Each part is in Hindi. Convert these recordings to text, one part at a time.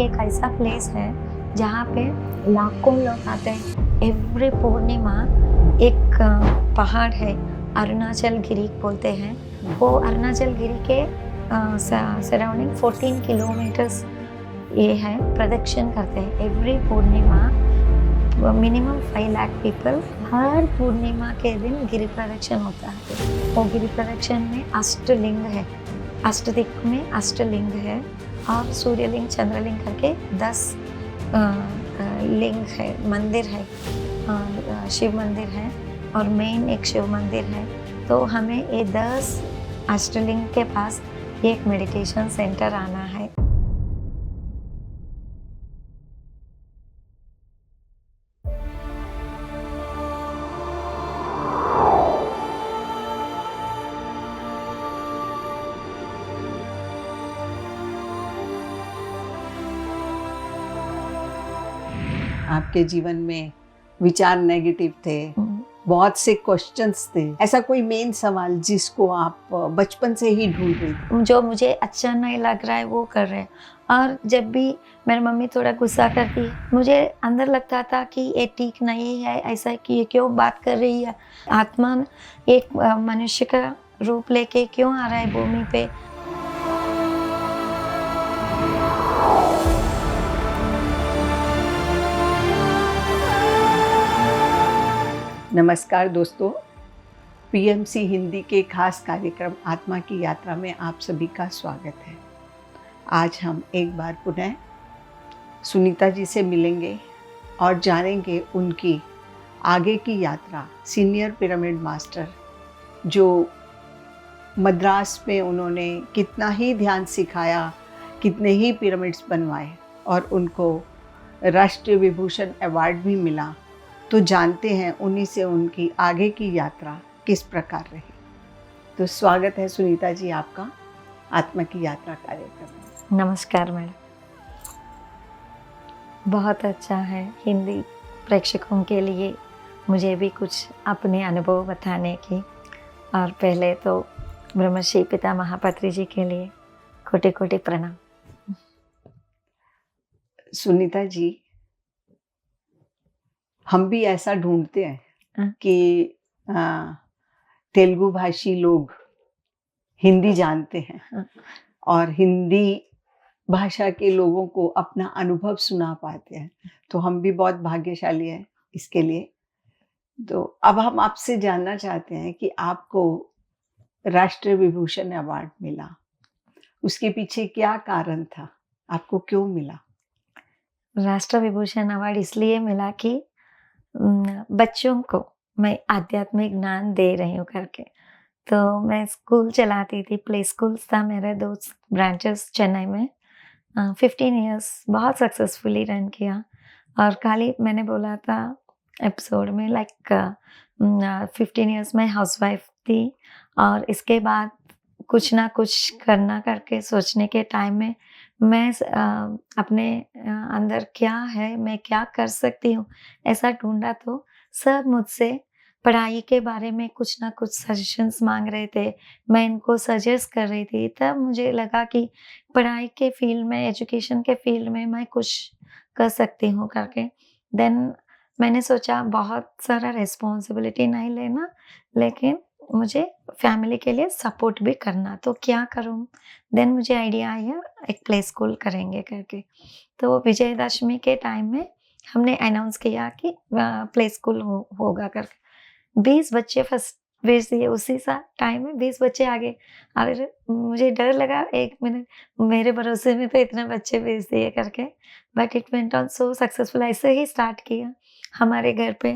एक ऐसा प्लेस है जहाँ पे लाखों लोग आते हैं एवरी पूर्णिमा। एक पहाड़ है, अरुणाचल गिरी बोलते हैं। वो अरुणाचल गिरी के सराउंडिंग 14 किलोमीटर्स ये है, प्रदक्षिण करते हैं every Purnima. Minimum 5 lakh people हर पूर्णिमा के दिन गिरी प्रदक्षिण होता है। वो गिरी प्रदक्षिण में अष्टलिंग है, अष्टदिक में अष्टलिंग है और सूर्यलिंग चंद्रलिंग करके 10 लिंग है, मंदिर है, शिव मंदिर है और मेन एक शिव मंदिर है। तो हमें ये 10 अष्टलिंग के पास एक मेडिटेशन सेंटर आना है। आपके जीवन में विचार नेगेटिव थे, बहुत से क्वेश्चंस थे, ऐसा कोई मेन सवाल जिसको आप बचपन से ही ढूंढ रही थी? जो मुझे अच्छा नहीं लग रहा है वो कर रहे हैं। और जब भी मेरी मम्मी थोड़ा गुस्सा करती है, मुझे अंदर लगता था कि ये ठीक नहीं है, ऐसा कि ये क्यों बात कर रही है। आत्मा एक मनुष्य का रूप लेके क्यों आ रहा है भूमि पे। नमस्कार दोस्तों, पीएमसी हिंदी के खास कार्यक्रम आत्मा की यात्रा में आप सभी का स्वागत है। आज हम एक बार पुनः सुनीता जी से मिलेंगे और जानेंगे उनकी आगे की यात्रा। सीनियर पिरामिड मास्टर जो मद्रास में उन्होंने कितना ही ध्यान सिखाया, कितने ही पिरामिड्स बनवाए और उनको राष्ट्रीय विभूषण अवार्ड भी मिला। तो जानते हैं उन्हीं से उनकी आगे की यात्रा किस प्रकार रही। तो स्वागत है सुनीता जी आपका आत्मा की यात्रा कार्यक्रम में। नमस्कार मैडम। बहुत अच्छा है हिंदी प्रेक्षकों के लिए मुझे भी कुछ अपने अनुभव बताने की। और पहले तो ब्रह्मश्री पिता महापत्री जी के लिए कोटि कोटि प्रणाम। सुनीता जी, हम भी ऐसा ढूंढते हैं कि तेलुगु भाषी लोग हिंदी जानते हैं और हिंदी भाषा के लोगों को अपना अनुभव सुना पाते हैं। तो हम भी बहुत भाग्यशाली हैं इसके लिए। तो अब हम आपसे जानना चाहते हैं कि आपको राष्ट्रीय विभूषण अवार्ड मिला, उसके पीछे क्या कारण था, आपको क्यों मिला? राष्ट्र विभूषण अवार्ड इसलिए मिला कि बच्चों को मैं आध्यात्मिक ज्ञान दे रही हूँ करके। तो मैं स्कूल चलाती थी, प्ले स्कूल्स था मेरे 2 ब्रांचेस चेन्नई में। 15 इयर्स बहुत सक्सेसफुली रन किया। और खाली मैंने बोला था एपिसोड में 15 इयर्स में हाउसवाइफ थी और इसके बाद कुछ ना कुछ करना करके सोचने के टाइम में मैं अपने अंदर क्या है, मैं क्या कर सकती हूँ, ऐसा ढूंढा। तो सब मुझसे पढ़ाई के बारे में कुछ ना कुछ सजेशंस मांग रहे थे, मैं इनको सजेस्ट कर रही थी। तब मुझे लगा कि पढ़ाई के फील्ड में, एजुकेशन के फील्ड में मैं कुछ कर सकती हूँ करके। देन मैंने सोचा बहुत सारा रिस्पॉन्सिबिलिटी नहीं लेना, लेकिन मुझे फैमिली के लिए सपोर्ट भी करना, तो क्या करूँ। देन मुझे आइडिया आया एक प्ले स्कूल करेंगे करके। तो विजयदशमी के टाइम में हमने अनाउंस किया कि प्ले स्कूल होगा करके। 20 बच्चे फर्स्ट भेज दिए, उसी सा टाइम में 20 बच्चे आ गए। और मुझे डर लगा 1 मिनट, मेरे भरोसे में तो इतने बच्चे भेज दिए करके। But it went on so successful. ऐसे ही स्टार्ट किया। हमारे घर पे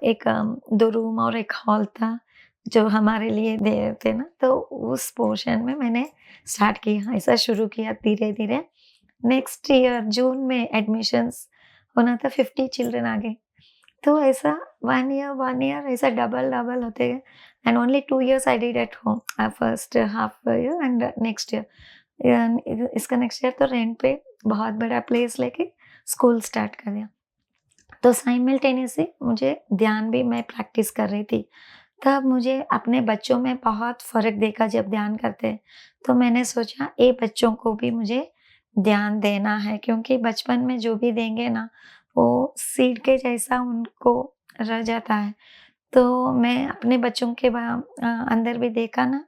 एक 2 रूम और एक हॉल था जो हमारे लिए दे थे ना, तो उस पोर्शन में मैंने स्टार्ट किया। ऐसा शुरू किया धीरे धीरे। नेक्स्ट ईयर जून में एडमिशन्स होना था, 50 चिल्ड्रन आ गए। तो ऐसा 1 ईयर ऐसा डबल होते गए। And only 2 years I did at home, first half year and next year. इसका नेक्स्ट ईयर तो रेंट पे बहुत बड़ा प्लेस लेके स्कूल स्टार्ट कर दिया। तो साइमल्टेनियसली मुझे ध्यान भी मैं प्रैक्टिस कर रही थी। तब मुझे अपने बच्चों में बहुत फ़र्क देखा जब ध्यान करते हैं। तो मैंने सोचा ये बच्चों को भी मुझे ध्यान देना है, क्योंकि बचपन में जो भी देंगे ना, वो सीड के जैसा उनको रह जाता है। तो मैं अपने बच्चों के अंदर भी देखा ना,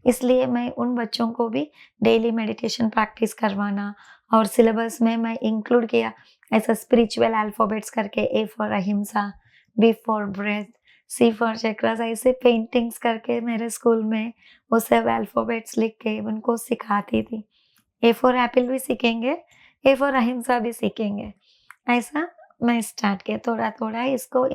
इसलिए मैं उन बच्चों को भी डेली मेडिटेशन प्रैक्टिस करवाना, और सिलेबस में मैं इंक्लूड किया ऐसा स्पिरिचुअल अल्फाबेट्स करके, A for ahimsa, B for breath, C for chakras, ऐसे पेंटिंग्स करके मेरे स्कूल में वो सब अल्फाबेट्स लिख के उनको सिखाती थी। ए फॉर एप्पल भी सीखेंगे, ए फॉर अहिंसा भी सीखेंगे। ऐसा मैं स्टार्ट किया थोड़ा-थोड़ा इसको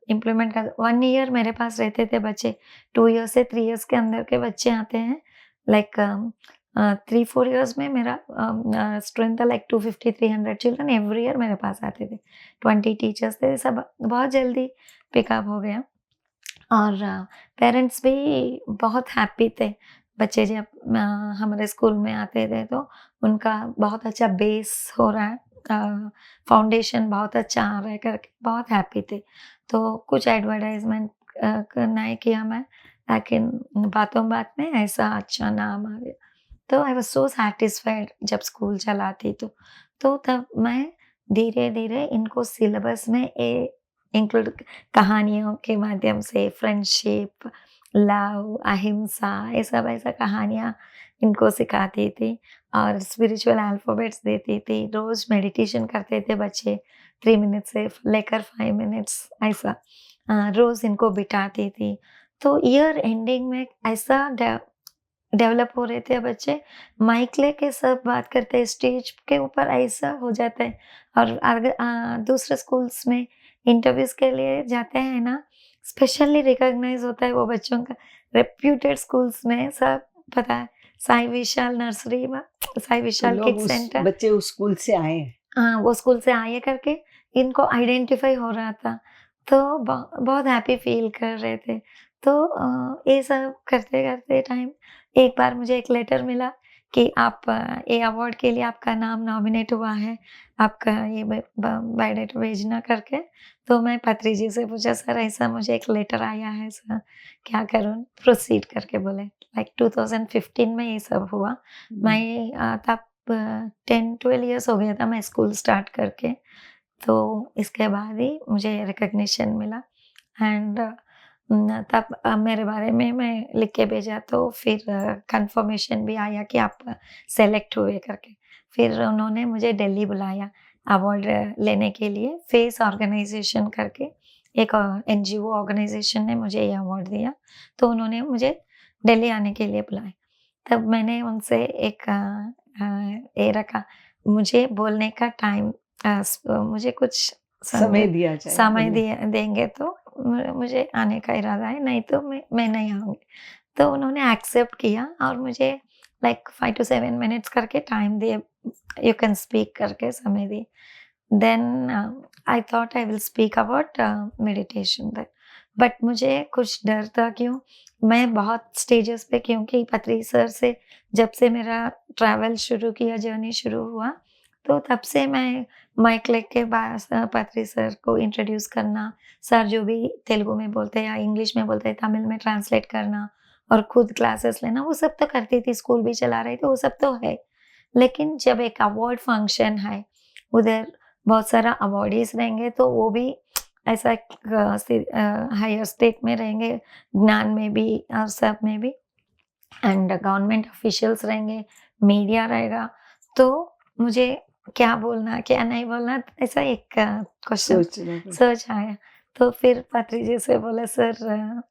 इम्प्लीमेंट कर 1 ईयर मेरे पास रहते थे बच्चे, 2 ईयर से 3 इयर्स के अंदर के बच्चे आते हैं। लाइक 3-4 इयर्स में मेरा स्ट्रेंथ था लाइक 250-300 चिल्ड्रन एवरी ईयर मेरे पास आते थे। 20 टीचर्स थे, सब बहुत जल्दी पिकअप हो गया। और पेरेंट्स भी बहुत हैप्पी थे। बच्चे जब हमारे स्कूल में आते थे तो उनका बहुत अच्छा बेस हो रहा है, फाउंडेशन बहुत अच्छा आ रहा है करके बहुत हैप्पी थे। तो कुछ एडवर्टाइज़मेंट नहीं किया मैं, लेकिन बातों-बात में ऐसा अच्छा नाम आ गया। तो आई वाज़ सो सैटिस्फाइड जब स्कूल चलाती तो तब मैं धीरे-धीरे इनको सिलेबस में इंक्लूड कहानियों के माध्यम से फ्रेंडशिप, लव, अहिंसा, ये सब ऐसा कहानियाँ इनको सिखाती थी और स्पिरिचुअल अल्फ़ाबेट्स देती थी। रोज़ मेडिटेशन करते थे बच्चे 3 मिनट से लेकर 5 मिनट्स ऐसा रोज़ इनको बिठाती थी। तो ईयर एंडिंग में ऐसा डेवलप हो रहे थे बच्चे, माइक लेके सब बात करते हैं, स्टेज के ऊपर ऐसा हो जाता है। और अगर दूसरे स्कूल्स में इंटरव्यूज़ के लिए जाते हैं ना, स्पेशली रिकॉग्नाइज़ होता है वो बच्चों का, रेप्यूटेड स्कूल्स में सब पता है, साई विशाल नर्सरी में, साई तो विशाल लोग किड्स उस सेंटर, बच्चे उस स्कूल से आए हैं। हाँ, वो स्कूल से आए करके इनको आइडेंटिफ़ाई हो रहा था, तो बहुत हैप्पी फ़ील कर रहे थे। तो ये सब करते-करते टाइम एक बार मुझे एक लेटर मिला कि आप ये अवार्ड के लिए आपका नाम नॉमिनेट हुआ है, आपका ये बायोडाटा भेजना करके। तो मैं पत्री जी से पूछा, सर ऐसा मुझे एक लेटर आया है सर, क्या करूँ? प्रोसीड करके बोले। लाइक 2015 में ये सब हुआ। मैं तब 10-12 इयर्स हो गया था मैं स्कूल स्टार्ट करके, तो इसके बाद ही मुझे रिकॉग्निशन मिला। एंड तब मेरे बारे में मैं लिख के भेजा, तो फिर कंफर्मेशन भी आया कि आप सेलेक्ट हुए करके। फिर उन्होंने मुझे दिल्ली बुलाया अवार्ड लेने के लिए, फेस ऑर्गेनाइजेशन करके एक एनजीओ ऑर्गेनाइजेशन ने मुझे ये अवार्ड दिया, तो उन्होंने मुझे दिल्ली आने के लिए बुलाया। तब मैंने उनसे एक ये रखा, मुझे बोलने का टाइम, मुझे कुछ समय दिया जाए समय बोलने। देंगे तो मुझे आने का इरादा है, नहीं तो मैं नहीं आऊँगी। तो उन्होंने एक्सेप्ट किया और मुझे लाइक 5 टू 7 मिनट्स करके टाइम दिए, यू कैन स्पीक करके समय दिए। Then I thought I will speak about meditation that, but मुझे कुछ डर था, क्यों? मैं बहुत स्टेजेस पे, क्योंकि पत्री सर से जब से मेरा ट्रैवल शुरू किया, जर्नी शुरू हुआ, तो तब से मैं माइक लेके पत्री सर को इंट्रोड्यूस करना, सर जो भी तेलुगु में बोलते हैं या इंग्लिश में बोलते हैं, तमिल में ट्रांसलेट करना और खुद क्लासेस लेना, वो सब तो करती थी, स्कूल भी चला रही थी, वो सब तो है। लेकिन जब एक अवार्ड फंक्शन है, उधर बहुत सारा अवॉर्डीज़ रहेंगे, तो वो भी ऐसा हायर स्टेट में रहेंगे, ज्ञान में भी और सब में भी, एंड गवर्नमेंट ऑफिशियल्स रहेंगे, मीडिया रहेगा, तो मुझे क्या बोलना, क्या नहीं बोलना, ऐसा एक क्वेश्चन सोच रहे थे। सोच आया। तो फिर पत्री जी से बोला, सर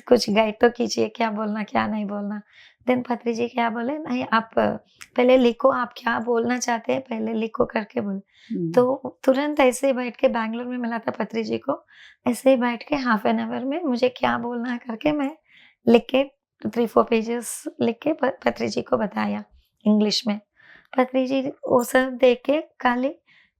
कुछ गाइड तो कीजिए, क्या बोलना, क्या नहीं बोलना। देन पत्री जी क्या बोले, नहीं आप पहले लिखो, आप क्या बोलना चाहते हैं पहले लिखो करके बोले। तो तुरंत ऐसे ही बैठ के, बैंगलोर में मिला था पत्री जी को, ऐसे ही बैठ के हाफ एन आवर में मुझे क्या बोलना है करके मैं लिख के 3-4 पेजेस लिख के पत्री जी को बताया इंग्लिश में। पत्री जी वो सब देख के खाली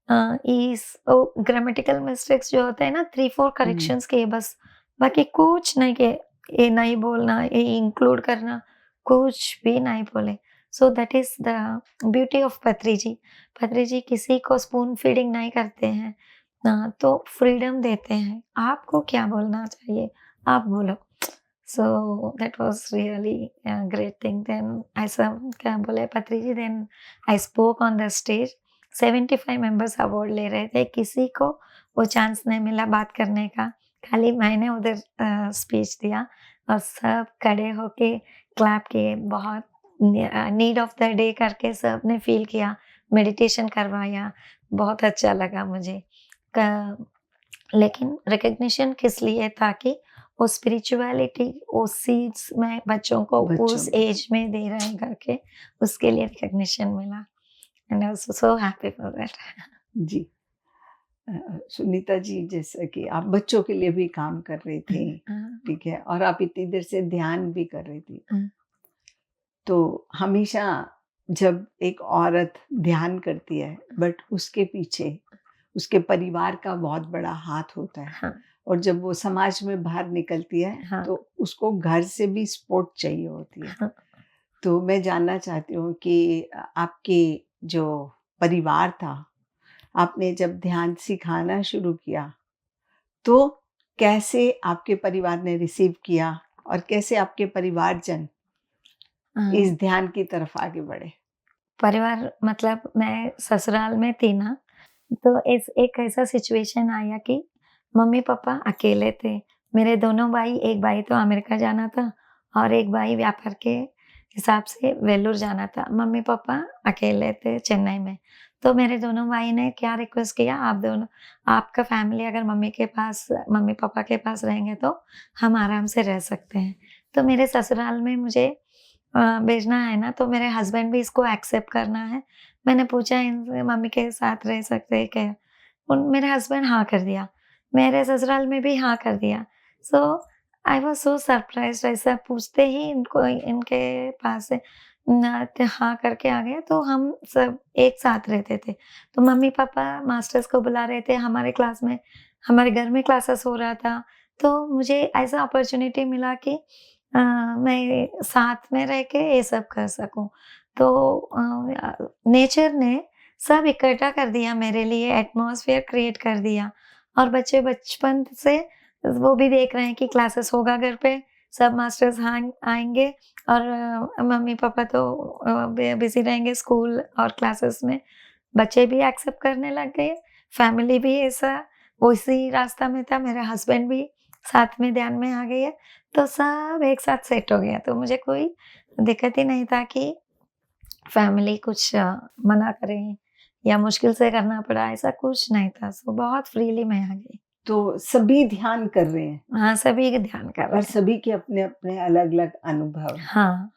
ग्रामेटिकल मिस्टेक्स जो होते हैं ना, 3-4 करेक्शंस किए बस, बाकी कुछ नहीं किए। ये नहीं बोलना, ये इंक्लूड करना, कुछ भी नहीं बोले। So that is the beauty of पत्री जी। पत्री जी किसी को स्पून फीडिंग नहीं करते हैं, तो फ्रीडम देते हैं, आपको क्या बोलना चाहिए, आप बोलो। So that was really great thing. देन ऐसा क्या बोले Patri ji, then I spoke on the stage. 75 members award ले रहे थे, किसी को वो चांस नहीं मिला बात करने का, खाली मैंने उधर स्पीच दिया और सब खड़े होके क्लैप किए। बहुत नीड ऑफ द डे करके सब ने फील किया, मेडिटेशन करवाया, बहुत अच्छा लगा मुझे। लेकिन रिकग्निशन किस लिए, ताकि वो स्पिरिचुअलिटी उस सीड्स में बच्चों को उस एज में दे रहे हैं करके, उसके लिए रिकग्निशन मिला। And I was so happy for that. जी। सुनीता जी, जैसे कि आप बच्चों के लिए भी काम कर रही थी, ठीक है, और आप इतनी देर से ध्यान भी कर रही थी, तो हमेशा जब एक औरत ध्यान करती है, बट उसके पीछे उसके परिवार का बहुत बड़ा हाथ होता है। हाँ, और जब वो समाज में बाहर निकलती है, हाँ, तो उसको घर से भी सपोर्ट चाहिए होती है। हाँ, तो मैं जानना चाहती हूँ कि आपके जो परिवार था, आपने जब ध्यान सिखाना शुरू किया, तो कैसे आपके परिवार ने रिसीव किया और कैसे आपके परिवारजन इस हाँ। ध्यान की तरफ आगे बढ़े? परिवार मतलब मैं ससुराल में थी ना, तो इस एक ऐसा सिचुएशन आया कि मम्मी-पापा अकेले थे। मेरे दोनों भाई, एक भाई तो अमेरिका जाना था और एक भाई व्यापार के हिसाब से वेल्लूर जाना था। मम्मी-पापा अकेले थे चेन्नई में। तो मेरे दोनों भाई ने क्या रिक्वेस्ट किया, आप दोनों, आपका फैमिली अगर मम्मी-पापा के पास रहेंगे तो हम आराम से रह सकते हैं। तो मेरे ससुराल में मुझे भेजना है ना, तो मेरे हस्बैंड भी इसको एक्सेप्ट करना है। मैंने पूछा इनसे, मम्मी के साथ रह सकते हैं क्या? मेरे हस्बैंड हाँ कर दिया। मेरे ससुराल में भी हाँ कर दिया। सो आई वाज़ सो सरप्राइज़्ड, ऐसा पूछते ही इनको इनके पास से हाँ करके आ गए, तो हम सब एक साथ रहते थे। तो मम्मी-पापा मास्टर्स को बुला रहे थे, हमारे घर में क्लासेस हो रहा था। तो मुझे ऐसा अपॉर्च्युनिटी मिला कि मैं साथ में रह के ये सब कर सकूँ। तो नेचर ने सब इकट्ठा कर दिया मेरे लिए, एटमॉस्फेयर क्रिएट कर दिया। और बच्चे बचपन से वो भी देख रहे हैं कि क्लासेस होगा घर पे, सब मास्टर्स आएँगे और मम्मी-पापा तो बिज़ी रहेंगे स्कूल और क्लासेस में। बच्चे भी एक्सेप्ट करने लग गए, फैमिली भी ऐसा उसी रास्ता में था, मेरे हस्बैंड भी साथ में ध्यान में आ गए, तो सब एक साथ सेट हो गया। तो मुझे कोई दिक्कत ही नहीं था कि फैमिली कुछ मना करें या मुश्किल से करना पड़ा, ऐसा कुछ नहीं था। सो बहुत फ्रीली मैं आ गई। तो सभी ध्यान कर रहे हैं हाँ, सभी ध्यान कर रहे और हैं। सभी के अपने-अपने अलग-अलग अनुभव हैं। हाँ,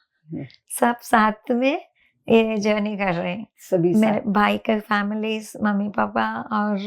सब साथ में ये जर्नी कर रहे हैं। सभी मेरे साथ। भाई के फैमिलीज़, मम्मी-पापा और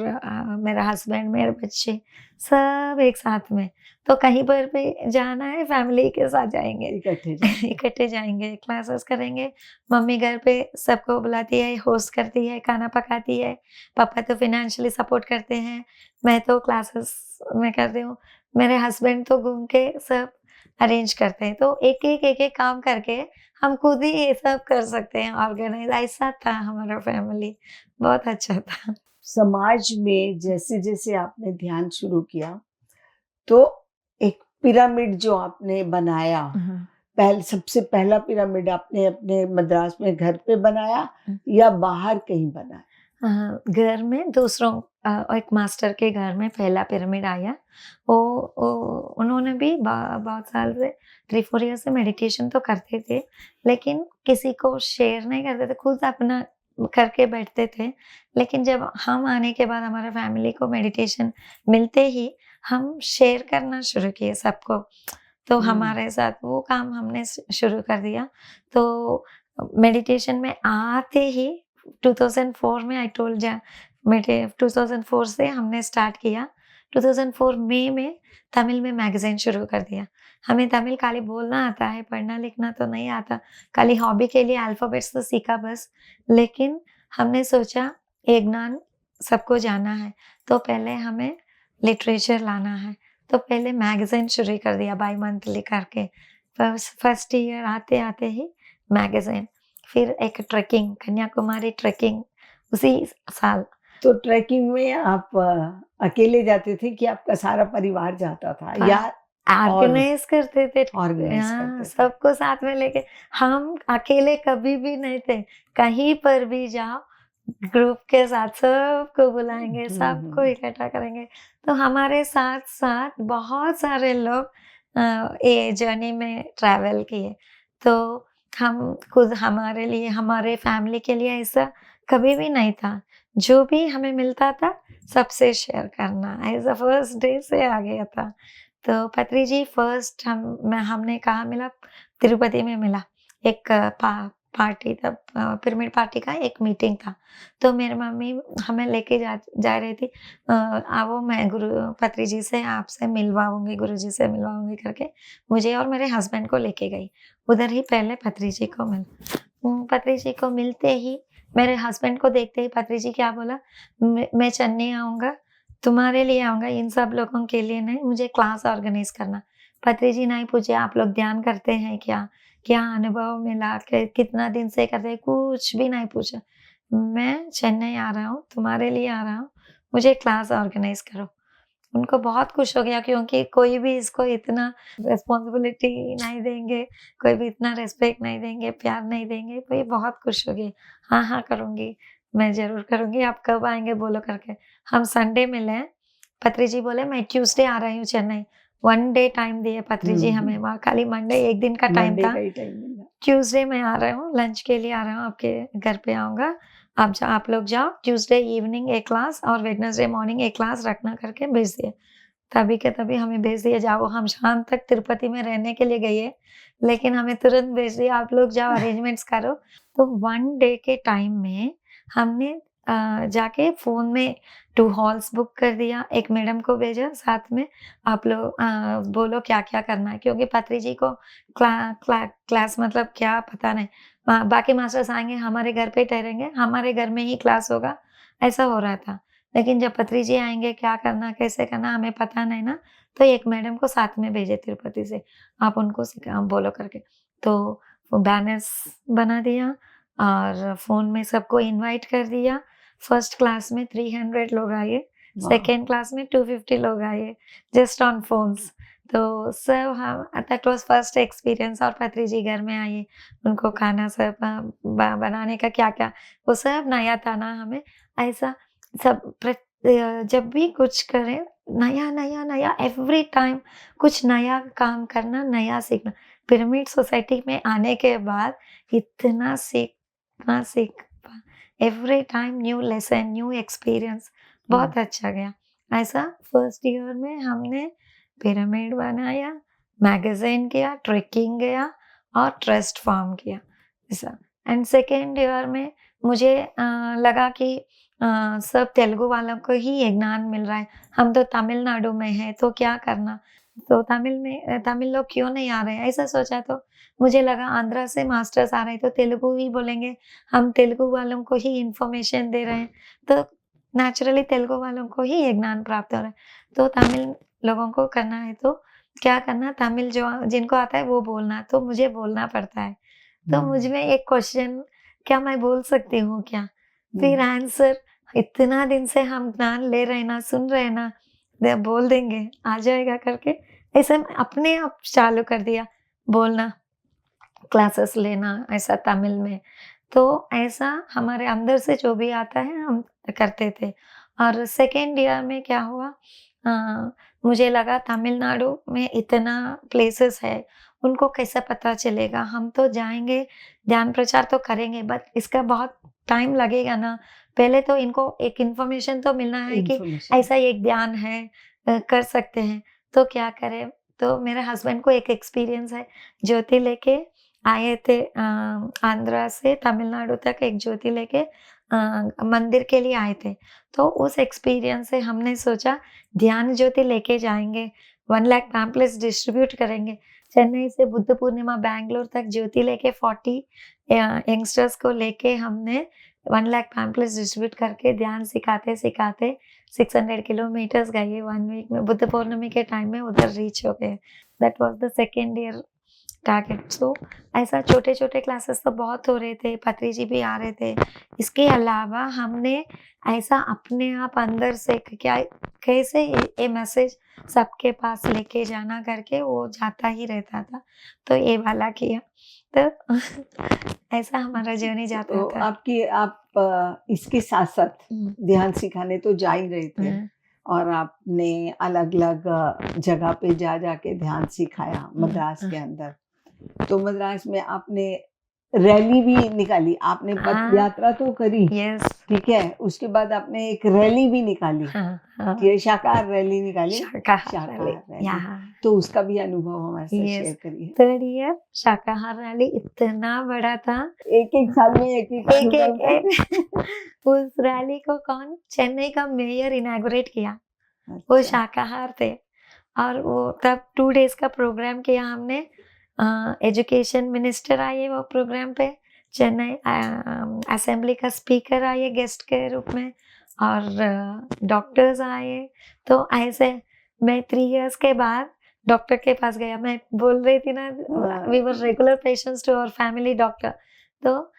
मेरा हस्बैंड, मेरे बच्चे, सब एक साथ में। तो कहीं पर भी जाना है, फैमिली के साथ जाएँगे। इकट्ठे जाएँगे। इकट्ठे जाएँगे, क्लासेस करेंगे। मम्मी घर पे सबको बुलाती है, होस्ट करती है, खाना पकाती है। पापा तो फ़ाइनेंशियली सपोर्ट करते हैं, मैं तो क्लासेस में करती हूँ। मेरे हस्बैंड तो घूम के सब अरेंज करते हैं। तो एक-एक काम करके हम खुद ही ये सब कर सकते हैं ऑर्गेनाइज़, ऐसा था हमारा फैमिली, बहुत अच्छा था। समाज में जैसे-जैसे आपने ध्यान शुरू किया, तो एक पिरामिड जो आपने बनाया, हुँ, सबसे पहला पिरामिड आपने अपने मद्रास में घर पे बनाया हुँ। या बाहर कहीं बनाया? घर में दूसरों एक मास्टर के घर में पहला पिरामिड आया। वो वो उन्होंने भी बहुत साल से 3-4 ईयर से मेडिटेशन तो करते थे, लेकिन किसी को शेयर नहीं करते थे, खुद अपना करके बैठते थे। लेकिन जब हम आने के बाद हमारे फैमिली को मेडिटेशन मिलते ही हम शेयर करना शुरू किए सबको। तो हमारे साथ वो काम हमने शुरू कर दिया। तो मेडिटेशन में आते ही 2004 में आई टोल्ड जा मेरे 2004 से हमने स्टार्ट किया। 2004 मई में तमिल में मैगज़ीन शुरू कर दिया। हमें तमिल खाली बोलना आता है, पढ़ना-लिखना तो नहीं आता। खाली हॉबी के लिए अल्फ़ाबेट्स तो सीखा बस। लेकिन हमने सोचा ये ज्ञान सबको जानना है, तो पहले हमें लिटरेचर लाना है। तो पहले मैगज़ीन शुरू कर दिया बाई मंथली करके। फर्स्ट ईयर आते-आते ही मैगज़ीन, फिर एक ट्रेकिंग, कन्याकुमारी ट्रेकिंग उसी साल। तो ट्रैकिंग में आप अकेले जाते थे कि आपका सारा परिवार जाता था हाँ। या ऑर्गेनाइज करते थे। ऑर्गेनाइज हाँ, करते थे। सबको साथ में लेके, हम अकेले कभी भी नहीं थे। कहीं पर भी जाओ, ग्रुप के साथ सबको बुलाएंगे, सबको इकट्ठा करेंगे। तो हमारे साथ साथ बहुत सारे लोग ये जर्नी में ट्रैवल किए। तो हम खुद, हमारे लिए, हमारे फैमिली के लिए ऐसा कभी भी नहीं था। जो भी हमें मिलता था सबसे शेयर करना, ऐसा फर्स्ट डे से आ गया था। तो पत्री जी फर्स्ट हमने कहाँ मिला? तिरुपति में मिला। एक पार्टी, तब पिरामिड पार्टी का एक मीटिंग था। तो मेरी मम्मी हमें लेके जा रही थी। आओ, मैं गुरु पत्री जी से आपसे मिलवाऊंगी, गुरु जी से मिलवाऊंगी करके मुझे और मेरे हस्बैंड को लेके गई। उधर ही पहले पत्री जी को पत्री जी को मिलते ही, मेरे हस्बैंड को देखते ही पत्री जी क्या बोला, मैं चेन्नई आऊंगा, तुम्हारे लिए आऊंगा, इन सब लोगों के लिए नहीं, मुझे क्लास ऑर्गेनाइज करना। पत्री जी नहीं पूछे आप लोग ध्यान करते हैं क्या, क्या अनुभव मिला, कितना दिन से करते हैं, कुछ भी नहीं पूछा। मैं चेन्नई आ रहा हूँ, तुम्हारे लिए आ रहा हूँ, मुझे क्लास ऑर्गेनाइज करो। उनको बहुत खुश हो गया, क्योंकि कोई भी इसको इतना रिस्पॉन्सिबिलिटी नहीं देंगे, कोई भी इतना रिस्पेक्ट नहीं देंगे, प्यार नहीं देंगे, तो ये बहुत खुश हो गई। हाँ हाँ करूँगी, मैं ज़रूर करूँगी, आप कब आएंगे बोलो करके। हम संडे मिले। पत्री जी बोले मैं ट्यूसडे आ रही हूँ चेन्नई। 1 डे टाइम दिए पत्री जी हमें, वहाँ खाली मंडे एक दिन का टाइम मंडे था। का ही टाइम मिला। ट्यूसडे मैं आ रहा हूँ, लंच के लिए आ रहा हूँ, आपके घर पे आऊँगा, आप लोग जाओ, ट्यूसडे इवनिंग एक क्लास और वेडनेसडे मॉर्निंग एक क्लास रखना करके भेज दिए। तभी के तभी हमें भेज दिया, जाओ। हम शाम तक तिरुपति में रहने के लिए गए, लेकिन हमें तुरंत भेज दिया, आप लोग जाओ अरेंजमेंट्स करो। तो 1 डे के टाइम में हमने जाके फ़ोन में 2 हॉल्स बुक कर दिया, एक मैडम को भेजा साथ में, आप लोग बोलो क्या-क्या करना है, क्योंकि पत्री जी को क्लास मतलब क्या पता नहीं। बाकी मास्टर्स आएँगे, हमारे घर पे ठहरेंगे, हमारे घर में ही क्लास होगा, ऐसा हो रहा था। लेकिन जब पत्री जी आएँगे, क्या करना, कैसे करना, हमें पता नहीं ना, तो एक मैडम को साथ में भेजे तिरुपति से, आप उनको बोलो करके। तो वो बैनर्स बना दिया और फ़ोन में सबको इनवाइट कर दिया। फर्स्ट क्लास में 300 लोग आए, सेकंड क्लास में 250 लोग आए, जस्ट ऑन फ़ोन्स। तो सब हम दैट वाज़ फर्स्ट एक्सपीरियंस। और पत्री जी घर में आई, उनको खाना सब बनाने का क्या-क्या, वो सब नया था ना हमें। ऐसा जब भी कुछ करें, नया एवरी टाइम कुछ नया काम करना, नया सीखना। पिरामिड सोसाइटी में आने के बाद इतना सीख every time new lesson, new experience, बहुत अच्छा गया। ऐसा फर्स्ट ईयर में हमने पिरामिड बनाया, मैगज़ीन किया, ट्रेकिंग गया और ट्रस्ट फॉर्म किया, ऐसा। एंड सेकंड ईयर में मुझे लगा कि सब तेलुगु वालों को ही ये ज्ञान मिल रहा है, हम तो तमिलनाडु में हैं, तो क्या करना? तो तमिल लोग क्यों नहीं आ रहे हैं? ऐसा सोचा। तो मुझे लगा आंध्रा से मास्टर्स आ रहे हैं, तो तेलुगु ही बोलेंगे, हम तेलुगु वालों को ही इन्फॉर्मेशन दे रहे हैं, तो नेचुरली तेलुगु वालों को ही ये ज्ञान प्राप्त हो रहा है। तो तमिल लोगों को करना है, तो क्या करना? तमिल जो जिनको आता है वो बोलना, तो मुझे बोलना पड़ता है। तो मुझ में एक क्वेश्चन, क्या मैं बोल सकती हूँ क्या? फिर आंसर, इतना दिन से हम ज्ञान ले रहे हैं ना, सुन रहे हैं ना, बोल देंगे, आ जाएगा करके, ऐसे में अपने आप चालू कर दिया बोलना, क्लासेस लेना, ऐसा तमिल में। तो ऐसा हमारे अंदर से जो भी आता है हम करते थे। और सेकंड ईयर में क्या हुआ, मुझे लगा तमिलनाडु में इतना प्लेसेस है, उनको कैसे पता चलेगा? हम तो जाएँगे, ज्ञान प्रचार तो करेंगे, बट इसका बहुत टाइम लगेगा ना। पहले तो इनको एक इन्फॉर्मेशन तो मिलना है कि इन्फॉर्मेशन। ऐसा एक ध्यान है, कर सकते हैं, तो क्या करें? तो मेरे हस्बैंड को एक एक्सपीरियंस है, ज्योति लेके आए थे, आंध्रा से तमिलनाडु तक एक ज्योति लेके मंदिर के लिए आए थे। तो उस एक्सपीरियंस से हमने सोचा ध्यान ज्योति लेके जाएँगे, 1 लाख पैम्पलेट्स डिस्ट्रीब्यूट करेंगे। चेन्नई से बुद्ध पूर्णिमा बैंगलोर तक ज्योति लेके 40 यंगस्टर्स को लेके हमने 1 लाख पैम्पलेट्स डिस्ट्रीब्यूट करके ध्यान सिखाते 600 किलोमीटर्स गए 1 वीक में। बुद्ध पूर्णिमा के टाइम में उधर रीच हो गए। That was the second year target. So ऐसा छोटे छोटे क्लासेस तो बहुत हो रहे थे, पत्री जी भी आ रहे थे। इसके अलावा हमने ऐसा अपने आप अंदर से क्या कैसे ये मैसेज सबके पास लेके जाना करके वो जाता ही रहता था। तो ये वाला किया, तो ऐसा हमारा जर्नी जाता तो था। आप इसके साथ-साथ हुँ, ध्यान सिखाने तो जा ही रहे थे हुँ, और आपने अलग-अलग जगह पे जा के ध्यान सिखाया मद्रास के अंदर। तो मद्रास में आपने रैली भी निकाली, आपने पद हाँ, यात्रा तो करी, यस, ठीक है? उसके बाद आपने एक रैली भी निकाली, हाँ, हाँ, ये शाकाहार रैली निकाली, शाकाहार वाले, शाकाहार रैली। यहाँ, तो उसका भी अनुभव हमारे साथ यस, शेयर करिए। 3rd ईयर शाकाहार रैली इतना बड़ा था। एक-एक साल में एक-एक एक अनुभव एक थे। उस रैली को कौन, चेन्नई का मेयर इनॉग्रेट किया, वो अच्छा, शाकाहार थे। और वो तब 2 डेज़ का प्रोग्राम किया हमने। एजुकेशन मिनिस्टर आए वो प्रोग्राम पे, चेन्नई असेंबली का स्पीकर आए गेस्ट के रूप में, और डॉक्टर्स आए। तो ऐसे मैं 3 इयर्स के बाद डॉक्टर के पास गया। मैं बोल रही थी ना, वी वर हाँ, regular patients to our family doctor. तो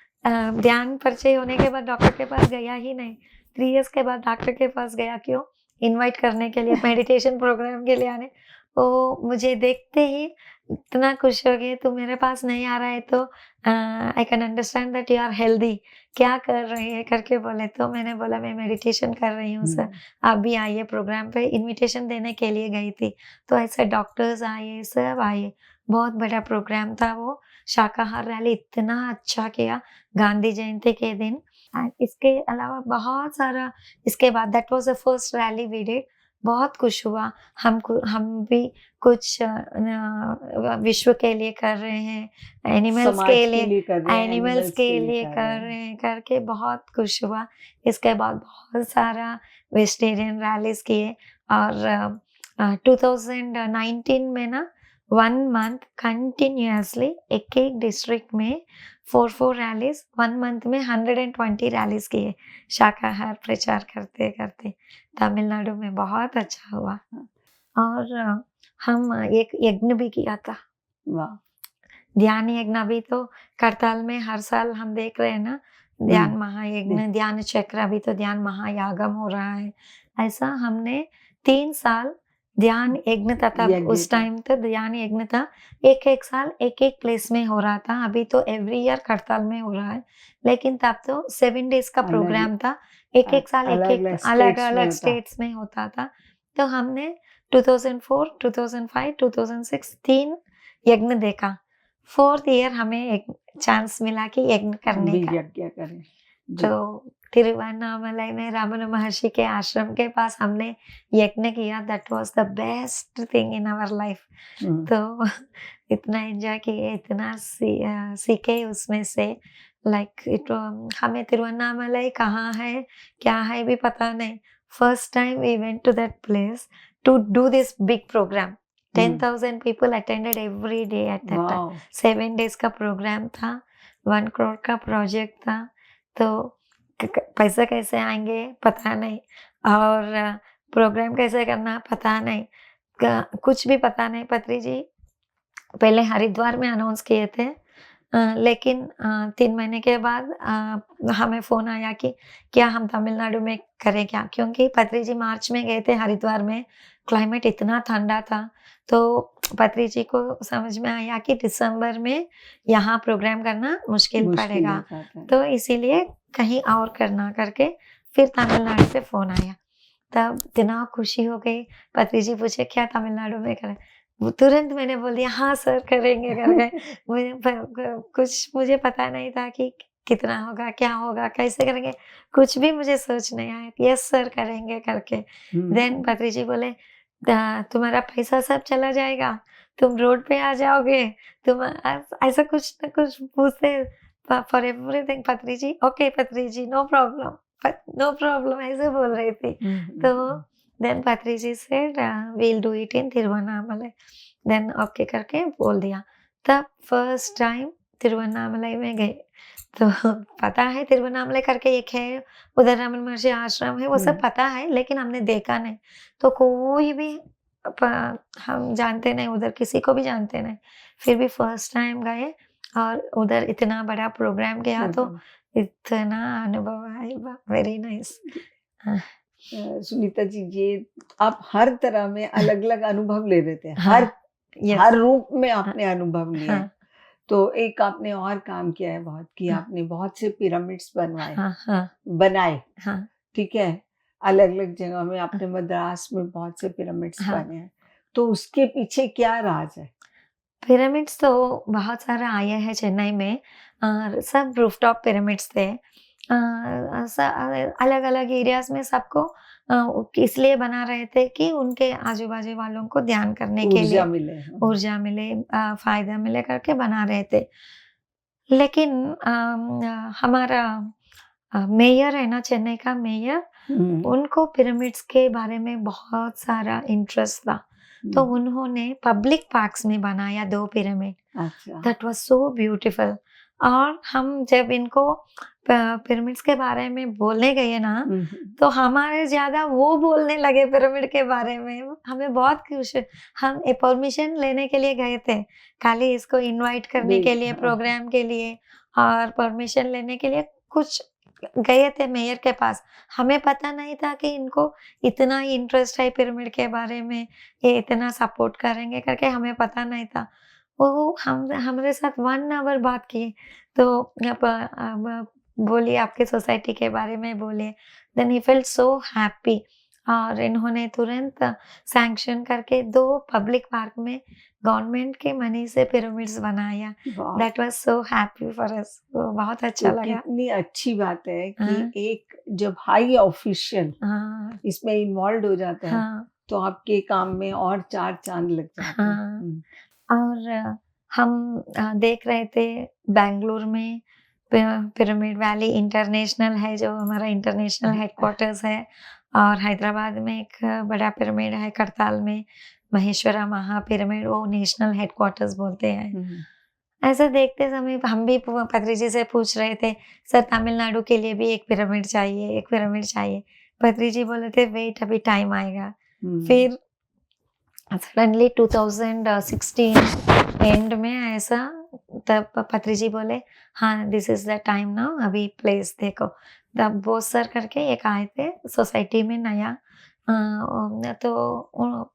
ध्यान परिचय होने के बाद डॉक्टर के पास गया ही नहीं। 3 इयर्स के बाद डॉक्टर के पास गया, क्यों? इनवाइट करने के लिए, मेडिटेशन प्रोग्राम के लिए आने। वो मुझे देखते ही इतना खुश हो गए, "तू मेरे पास नहीं आ रहा है तो I can understand that you are healthy, क्या कर रही है?" करके बोले। तो मैंने बोला, "मैं मेडिटेशन कर रही हूँ सर, हुँ, आप भी आइए प्रोग्राम पे।" इन्विटेशन देने के लिए गई थी। तो ऐसे डॉक्टर्स आए, सब आए। बहुत बड़ा प्रोग्राम था वो। शाकाहार रैली इतना अच्छा किया गांधी जयंती के दिन। एंड इसके अलावा बहुत सारा, इसके बाद that was the first rally we did. बहुत खुश हुआ। हम भी कुछ विश्व के लिए कर रहे हैं, एनिमल्स के समाज के लिए, लिए कर रहे हैं, एनिमल्स एनिमल्स के के लिए लिए कर रहे कर हैं। रहे हैं करके बहुत खुश हुआ। इसके बाद बहुत सारा वेजिटेरियन रैलीज़ किए। और 2019 में ना 1 मंथ कंटिन्यूअसली एक-एक डिस्ट्रिक्ट में 4-4 रैलीज़, 1 मंथ में 120 रैलीज़ किए, शाकाहार प्रचार करते-करते। तमिलनाडु में बहुत अच्छा हुआ। और हम एक यज्ञ भी किया था। वाह! ध्यान यज्ञ अभी तो करताल में हर साल हम देख रहे हैं ना, हुँ, ध्यान जी, महायज्ञ, ध्यान चक्र, अभी तो ध्यान महायागम हो रहा है। ऐसा हमने 3 साल ध्यान यज्ञ था, तब यज्ञ उस का टाइम तो ध्यान यज्ञ था। एक-एक साल एक-एक प्लेस में हो रहा था। अभी तो एवरी ईयर करताल में हो रहा है। लेकिन तब तो 7 डेज़ का अलग प्रोग्राम था। एक-एक साल एक-एक अलग-अलग स्टेट्स में अलग-अलग होता। स्टेट्स में होता था। तो हमने 2004, 2005, 2006 3 यज्ञ देखा। 4th ईयर हमें एक चांस मिला कि यज्ञ हम करने भी का। यज्ञ करें। तो जी। तिरुवन्नामलाई में रमन महर्षि के आश्रम के पास हमने यज्ञ किया। That was the best thing in our life. हुँ, तो इतना एन्जॉय किए, इतना सीखे उसमें से। लाइक हमें तिरुवन्नामलाई कहाँ है, क्या है भी पता नहीं। First time we went to that place to do this big program. Hmm, 10,000 people attended every day at that time. Wow! 7 days का प्रोग्राम था, 1 करोड़ का प्रोजेक्ट था। तो पैसे कैसे आएँगे पता नहीं, और प्रोग्राम कैसे करना पता नहीं, कुछ भी पता नहीं। पत्री जी पहले हरिद्वार में अनाउंस किए थे। लेकिन 3 महीने के बाद हमें फ़ोन आया कि क्या हम तमिलनाडु में करें क्या? क्योंकि पत्री जी मार्च में गए थे हरिद्वार में, क्लाइमेट इतना ठंडा था। तो पत्री जी को समझ में आया कि दिसंबर में यहाँ प्रोग्राम करना मुश्किल मुश्किल हो पड़ेगा, जाता है। तो इसीलिए कहीं और करना करके फिर तमिलनाडु से फ़ोन आया। तब इतना खुशी हो गई। पति जी पूछे, "क्या तमिलनाडु में करें?" वो तुरंत मैंने बोल दिया, "हाँ सर, करेंगे" करके। मुझे कुछ मुझे पता नहीं था कि कितना होगा, क्या होगा, कैसे करेंगे, कुछ भी मुझे सोच नहीं आया। यस सर, करेंगे करके। देन हुँ, पति जी बोले, तुम्हारा पैसा सब चला जाएगा, तुम रोड पे आ जाओगे, तुम ऐसा कुछ न कुछ पूछते फॉर एवरीथिंग। पत्री ji, "okay Patri ji, no problem, no problem" ऐसे बोल रही थी। हुँ, तो हुँ, then Patri ji said, "we'll do it in Tiruvannamalai." देन ओके करके बोल दिया। तब फर्स्ट टाइम तिरुवन्नामलाई में गए। तो पता है तिरुवन्नामलाई करके एक है, उधर रमन महर्षि आश्रम है, वो हुँ, सब पता है, लेकिन हमने देखा नहीं। तो कोई भी हम जानते नहीं, उधर किसी को भी जानते नहीं, फिर भी फर्स्ट टाइम गए और उधर इतना बड़ा प्रोग्राम किया तो इतना अनुभव आया, वेरी नाइस। सुनीता जी, ये आप हर तरह में अलग अलग अनुभव ले रहे थे, हाँ, हर यस, रूप में हाँ, आपने अनुभव लिए हैं। हाँ, तो एक आपने और काम किया है बहुत, कि हाँ, आपने बहुत से पिरामिड्स हाँ, हाँ, बनाए, हाँ, ठीक है, अलग अलग जगह में। आपने मद्रास में बहुत से पिरामिड्स हाँ। बने हैं, तो उसके पीछे क्या राज है? पिरामिड्स तो बहुत सारे आए हैं चेन्नई में, सब रूफटॉप पिरामिड्स थे। अलग अलग एरियाज में सबको इसलिए बना रहे थे कि उनके आजू बाजू वालों को ध्यान करने के ऊर्जा लिए मिले। ऊर्जा मिले, फायदा मिले करके बना रहे थे। लेकिन हमारा मेयर है ना, चेन्नई का मेयर, उनको पिरामिड्स के बारे में बहुत सारा इंटरेस्ट था, तो उन्होंने पब्लिक पार्क्स में बनाया 2 पिरामिड। अच्छा। That was so beautiful. और हम जब इनको पिरामिड्स के बारे में बोलने गए ना, तो हमारे ज़्यादा वो बोलने लगे पिरामिड के बारे में। हमें बहुत खुश, हम परमिशन लेने के लिए गए थे, खाली इसको इनवाइट करने के लिए, प्रोग्राम के लिए और परमिशन लेने के लिए कुछ गए थे मेयर के पास। हमें पता नहीं था कि इनको इतना ही इंटरेस्ट है पिरामिड के बारे में, ये इतना सपोर्ट करेंगे करके हमें पता नहीं था। वो हम हमारे साथ 1 आवर बात किए, तो अब बोलिए आपके सोसाइटी के बारे में बोलिए। Then he felt so happy और इन्होंने तुरंत सैंक्शन करके 2 पब्लिक पार्क में गवर्नमेंट के मनी से पिरामिड्स बनाया। वाह! That was so happy for us, तो बहुत अच्छा तो लगा। कितनी अच्छी बात है कि हाँ, एक जब हाई ऑफिशियल हाँ, इसमें इन्वॉल्व हो जाता है, हाँ, तो आपके काम में और 4 चाँद लग जाते हैं। हाँ। और हम देख रहे थे बैंगलोर में पिरामिड वैली इंटरनेशनल है, जो हमारा इंटरनेशनल हेडक्वार्टर्स है, और हैदराबाद में एक बड़ा पिरामिड है करताल में, महेश्वरा महापिरामिड, वो नेशनल हेडक्वार्टर्स बोलते हैं। ऐसा देखते समय हम भी पत्री जी से पूछ रहे थे, सर तमिलनाडु के लिए भी एक पिरामिड चाहिए, एक पिरामिड चाहिए। पत्री जी बोले थे वेट, अभी टाइम आएगा। फिर सडनली 2016 एंड में ऐसा, तब पत्री जी बोले हाँ this is the time now, अभी प्लेस देखो। तब वो सर करके एक आए थे सोसाइटी में नया, तो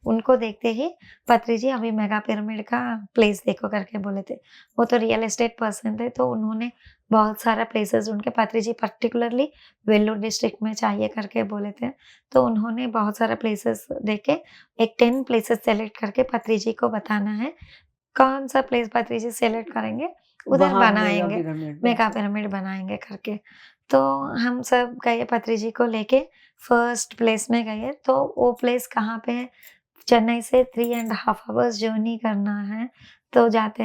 उनको देखते ही पत्री जी अभी मेगा पिरामिड का प्लेस देखो करके बोले थे। वो तो रियल एस्टेट पर्सन थे, तो उन्होंने बहुत सारा प्लेसेस उनके, पत्री जी पर्टिकुलरली वेल्लोर डिस्ट्रिक्ट में चाहिए करके बोले थे, तो उन्होंने बहुत सारा प्लेसेस देखे। एक 10 प्लेसेस सेलेक्ट करके पत्री जी को बताना है, कौन सा प्लेस पत्री जी सेलेक्ट करेंगे, उधर बनाएँगे, मेगा पिरामिड बनाएँगे करके। तो हम सब गए पत्री जी को लेके, फर्स्ट प्लेस में गए, तो वो प्लेस कहाँ पे है, चेन्नई से 3 एंड हाफ आवर्स जर्नी करना है। तो जाते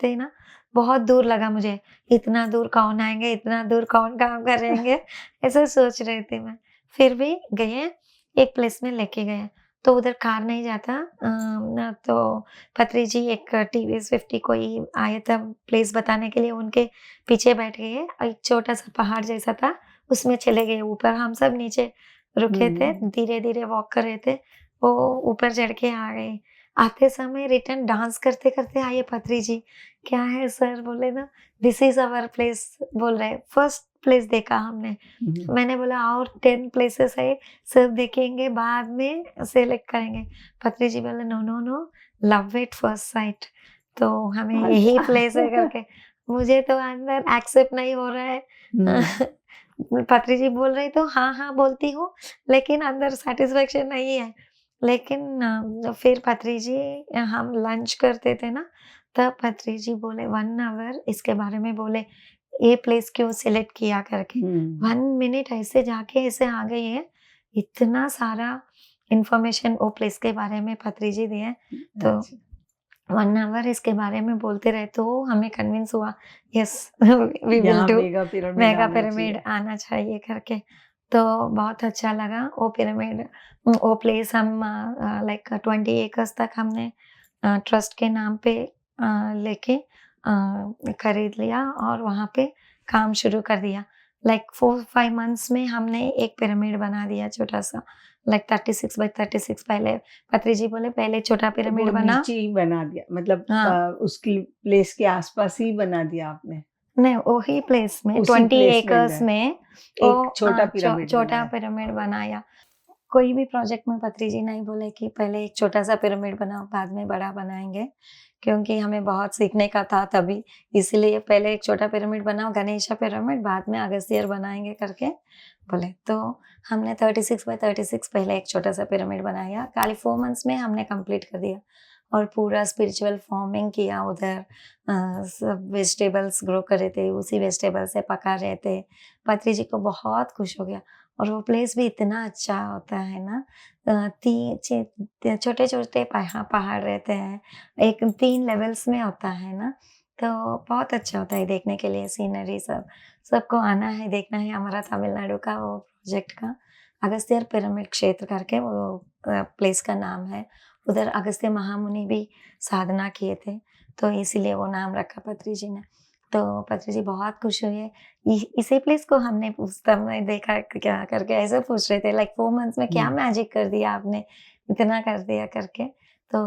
ही ना बहुत दूर लगा मुझे, इतना दूर कौन आएँगे, इतना दूर कौन काम करेंगे, ऐसा सोच रही थी मैं। फिर भी गए, एक प्लेस में लेके गए, तो उधर कार नहीं जाता, तो पत्री जी एक टीवीएस 50 कोई आया था प्लेस बताने के लिए, उनके पीछे बैठ गए। एक छोटा-सा पहाड़ जैसा था, उसमें चले गए ऊपर, हम सब नीचे रुके थे, धीरे-धीरे वॉक कर रहे थे, वो ऊपर चढ़ के आ गए। आते समय रिटर्न डांस करते-करते आए पत्री जी, क्या है सर, बोले ना दिस इज़ आवर प्लेस, बोल रहे फर्स्ट प्लेस देखा हमने। मैंने बोला और 10 प्लेसेस है, सब देखेंगे बाद में सेलेक्ट करेंगे। पत्री जी बोले no, no, no, love at first sight, तो हमें यही प्लेस है करके। मुझे तो अंदर एक्सेप्ट नहीं हो रहा है। पत्री जी बोल रही तो हाँ, हाँ बोलती हूँ, लेकिन अंदर सैटिस्फैक्शन नहीं है। लेकिन फिर पत्री जी, हम लंच करते थे ना, तब पत्री जी बोले 1 आवर इसके बारे में बोले, ये प्लेस क्यों सिलेक्ट किया करके। 1 मिनट ऐसे जाके ऐसे आ गई है, इतना सारा इन्फॉर्मेशन वो प्लेस के बारे में पत्री जी दिए, तो 1 आवर इसके बारे में बोलते रहे, तो हमें कन्विंस हुआ, yes we will do, mega pyramid आना चाहिए करके। तो बहुत अच्छा लगा वो पिरामिड, वो प्लेस हम लाइक 20 एकर्स तक हमने ट्रस्ट के नाम पे लेके खरीद लिया और वहाँ पे काम शुरू कर दिया। लाइक 4-5 मंथ्स में हमने एक पिरामिड बना दिया छोटा सा, लाइक 36 बाय 36। पहले पत्री जी बोले पहले छोटा तो पिरामिड वो बना। नीचे ही बना दिया, मतलब हाँ, उसकी प्लेस के आसपास ही बना दिया आपने? नहीं वही प्लेस में उसी 20 प्लेस में एकर्स में वो एक छोटा पिरामिड छोटा बनाया। पिरामिड बनाया। कोई भी प्रोजेक्ट में पत्री जी नहीं बोले कि पहले एक छोटा सा पिरामिड बनाओ, बाद में बड़ा बनाएंगे, क्योंकि हमें बहुत सीखने का था तभी, इसलिए पहले एक छोटा पिरामिड बनाओ, गणेशा पिरामिड, बाद में अगस्त्यर बनाएंगे करके बोले। तो हमने 36 बाय 36 पहले एक छोटा सा पिरामिड बनाया, खाली 4 मंथ्स में हमने कंप्लीट कर दिया और पूरा स्पिरिचुअल फार्मिंग किया उधर। सब वेजिटेबल्स ग्रो कर रहे थे, उसी वेजिटेबल से पका रहे थे। पत्री जी को बहुत खुश हो गया। और वो प्लेस भी इतना अच्छा होता है ना, छोटे-छोटे पहाड़ रहते हैं, 3 लेवल्स में होता है ना, तो बहुत अच्छा होता है देखने के लिए सीनरी सब। सबको आना है, देखना है। हमारा तमिलनाडु का वो प्रोजेक्ट का अगस्त्यर पिरामिड क्षेत्र करके वो प्लेस का नाम है। उधर अगस्त्य महामुनि भी साधना किए थे, तो इसीलिए वो नाम रखा पत्री जी ने। तो पत्री जी बहुत खुश हुए। इसी प्लेस को हमने उस समय देखा क्या करके ऐसे पूछ रहे थे, लाइक 4 मंथ्स में क्या हुँ। मैजिक कर दिया आपने, इतना कर दिया करके। तो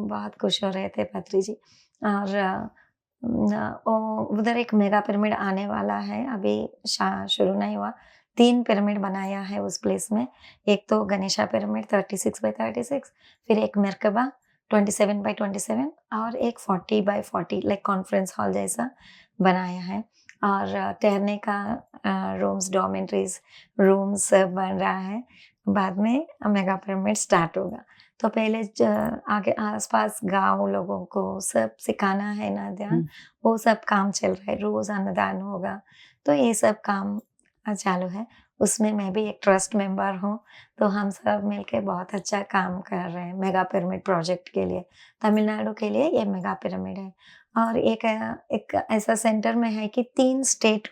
बहुत खुश हो रहे थे पत्री जी। और उधर एक मेगा पिरामिड आने वाला है, अभी शुरू नहीं हुआ। 3 पिरामिड बनाया है उस प्लेस में। एक तो गणेशा पिरामिड 36 बाय 36, फिर एक मर्कबा 27 बाय 27 और एक 40 बाय 40 लाइक कॉन्फ्रेंस हॉल जैसा बनाया है। और ठहरने का रूम्स, डॉर्मेट्रीज रूम्स बन रहा है। बाद में मेगा पिरामिड स्टार्ट होगा। तो पहले आगे आस-पास गाँव लोगों को सब सिखाना है नादिया, हुँ। वो सब काम चल रहा है, रोज़ अन्नदान होगा, तो ये सब काम चालू है। उसमें मैं भी एक ट्रस्ट मेंबर हूँ, तो हम सब मिलके बहुत अच्छा काम कर रहे हैं मेगा पिरामिड प्रोजेक्ट के लिए। तमिलनाडु के लिए ये मेगा पिरामिड है। और एक ऐसा सेंटर में है कि 3 स्टेट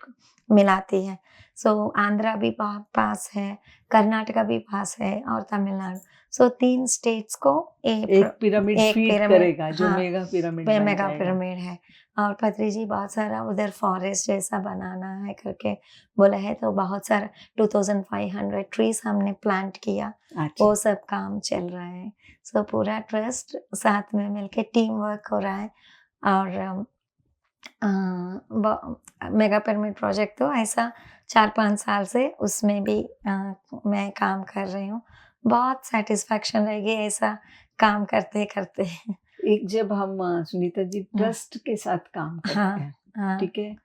मिलाती है। सो आंध्रा भी पास है, कर्नाटका भी पास है और तमिलनाडु। सो 3 स्टेट्स को एक पिरामिड एक फीड पिरामिड, करेगा, जो हाँ, मेगा पिरामिड बन मेगा जाएगा। पिरामिड है। और पत्री जी बहुत सारा उधर फॉरेस्ट जैसा बनाना है करके बोला है, तो बहुत सारा 2500 ट्रीज हमने प्लांट किया, अच्छा। वो सब काम चल रहा है। सो पूरा ट्रस्ट साथ में मिलके टीम वर्क हो रहा है। और मेगा पिरामिड प्रोजेक्ट तो ऐसा 4-5 साल से उसमें भी मैं काम कर रही हूँ। बहुत सैटिस्फैक्शन रहेगी ऐसा काम करते-करते। एक जब हम सुनीता जी हुँ, ट्रस्ट के साथ काम करते हाँ, हैं, हाँ, ठीक है?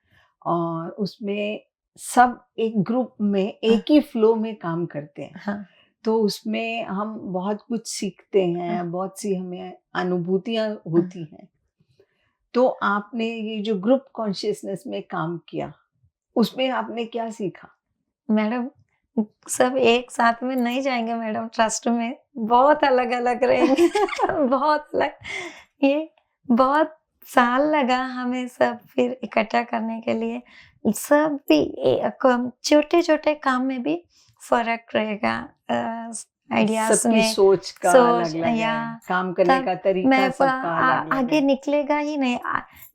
और उसमें सब एक ग्रुप में हाँ, एक ही फ्लो में काम करते हैं, हाँ, तो उसमें हम बहुत कुछ सीखते हाँ, हैं, बहुत सी हमें अनुभूतियाँ हाँ। होती हैं। तो आपने ये जो ग्रुप कॉन्शियसनेस में काम किया, उसमें आपने क्या सीखा? मैडम, सब एक साथ में नहीं जाएँगे मैडम ट्रस्ट में, बहुत अलग-अलग रहेंगे। बहुत अलग। ये बहुत साल लगा हमें सब फिर इकट्ठा करने के लिए। सब भी कम छोटे-छोटे काम में भी फ़र्क रहेगा, आइडियाज़ सबकी में, सोच का सोच अलग-अलग या है, काम करने तब का तरीका मैं सबका अलग-अलग आगे है। निकलेगा ही नहीं।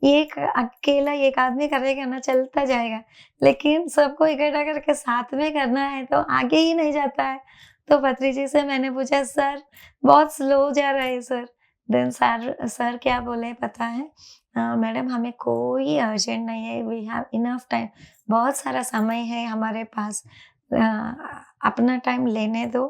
एक अकेला एक आदमी करेगा ना चलता जाएगा, लेकिन सबको इकट्ठा करके साथ में करना है तो आगे ही नहीं जाता है। तो पत्री जी से मैंने पूछा, सर बहुत स्लो जा रहा है सर। देन सर क्या बोले पता है? मैडम हमें कोई अर्जेंट नहीं है, वी हैव इनफ टाइम, बहुत सारा समय है हमारे पास, अ, अपना टाइम लेने दो,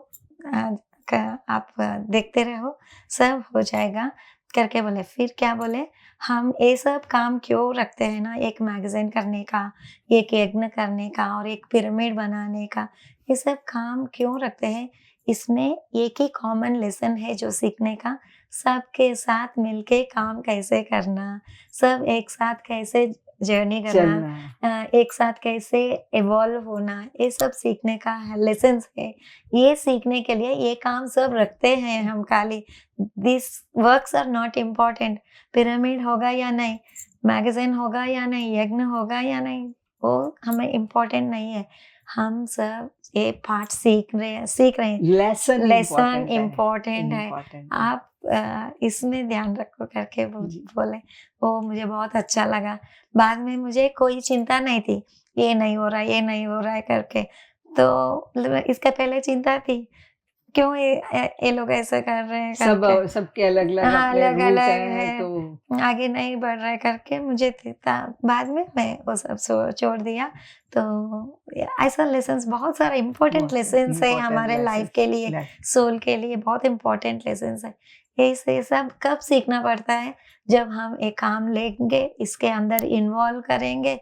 आप देखते रहो, सब हो जाएगा करके बोले। फिर क्या बोले, हम ये सब काम क्यों रखते हैं ना, एक मैगज़ीन करने का, एक यज्ञ करने का और एक पिरामिड बनाने का, ये सब काम क्यों रखते हैं? इसमें एक ही कॉमन लेसन है जो सीखने का, सबके साथ मिलके काम कैसे करना, सब एक साथ कैसे जर्नी करना, चलना है। एक साथ कैसे इवॉल्व होना, ये सब सीखने का लेसन्स है। ये सीखने के लिए ये काम सब रखते हैं हम खाली। This works are not important, pyramid होगा या नहीं, मैगज़ीन होगा या नहीं, यज्ञ होगा या नहीं, वो हमें इम्पोर्टेंट नहीं है। हम सब ये पाठ सीख रहे हैं। लेसन लेसन इम्पोर्टेंट है, इम्पोर्टेंट है। इम्पोर्टेंट है। आप इसमें ध्यान रखो करके वो जी। बोले। वो मुझे बहुत अच्छा लगा। बाद में मुझे कोई चिंता नहीं थी। ये नहीं हो रहा, ये नहीं हो रहा है करके। तो इसके पहले चिंता थी, क्यों ये लोग ऐसा कर रहे हैं करके। सबके अलग-अलग हाँ, अपने रूल्स अलग-अलग हैं, है, तो आगे नहीं बढ़ रहा है करके मुझे था। बाद में मैं वो सब छोड़ दिया। तो ऐसा लेसन्स, बहुत सारा इम्पोर्टेंट बहुत लेसन्स है इम्पोर्टेंट हमारे लाइफ के लिए, लेसन। सोल के लिए बहुत इम्पोर्टेंट लेसन्स है। ये सब कब सीखना पड़ता है, जब हम एक काम लेंगे, इसके अंदर इन्वॉल्व करेंगे।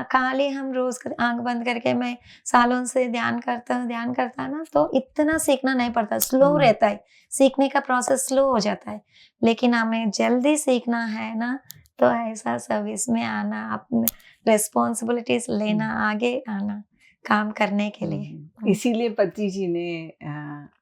खाली हम रोज आंख बंद करके मैं सालों से ध्यान करता हूँ ना, तो इतना सीखना नहीं पड़ता, स्लो रहता है, सीखने का प्रोसेस स्लो हो जाता है। लेकिन हमें जल्दी सीखना है ना, तो ऐसा सर्विस में आना, अपने रिस्पॉन्सिबिलिटीज लेना, आगे आना काम करने के लिए। इसीलिए पति जी ने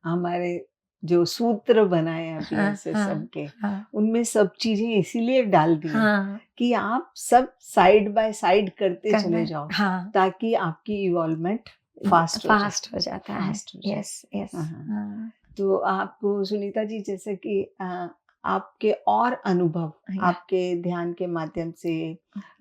हमारे जो सूत्र बनाए हैं हाँ, PSSM के, हाँ, उनमें सब चीजें इसीलिए डाल दी हैं हाँ, कि आप सब साइड बाय साइड करते करना चले है, जाओ, हाँ, ताकि आपकी इवॉल्वमेंट फास्ट हो जाए। फास्ट हो जाता है। फास्ट हो जाए। यस, यस, हाँ, हाँ। हाँ, तो आपको सुनीता जी, जैसे कि आपके और अनुभव, या आपके ध्यान के माध्यम से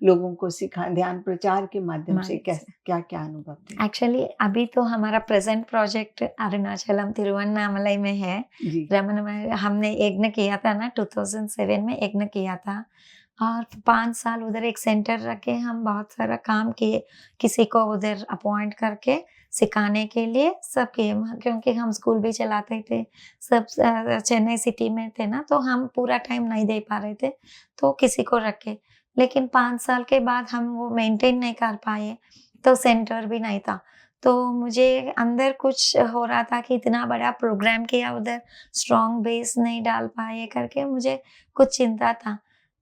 लोगों को ध्यान प्रचार के माध्यम से माध्यम से। क्या क्या अनुभव थे? एक्चुअली अभी तो हमारा प्रेजेंट प्रोजेक्ट अरुणाचलम तिरुवन्नामलई में है। जी। रमन में हमने यज्ञ किया था ना, 2007 में यज्ञ किया था, और 5 साल उधर एक सेंटर रख के हम बहुत सारा काम किए। किसी को उधर अपॉइंट करके सिखाने के लिए सब किए, क्योंकि हम स्कूल भी चलाते थे, सब चेन्नई सिटी में थे ना, तो हम पूरा टाइम नहीं दे पा रहे थे, तो किसी को रखे। लेकिन 5 साल के बाद हम वो मेंटेन नहीं कर पाए, तो सेंटर भी नहीं था। तो मुझे अंदर कुछ हो रहा था कि इतना बड़ा प्रोग्राम किया उधर, स्ट्रॉन्ग बेस नहीं डाल पाए करके मुझे कुछ चिंता था।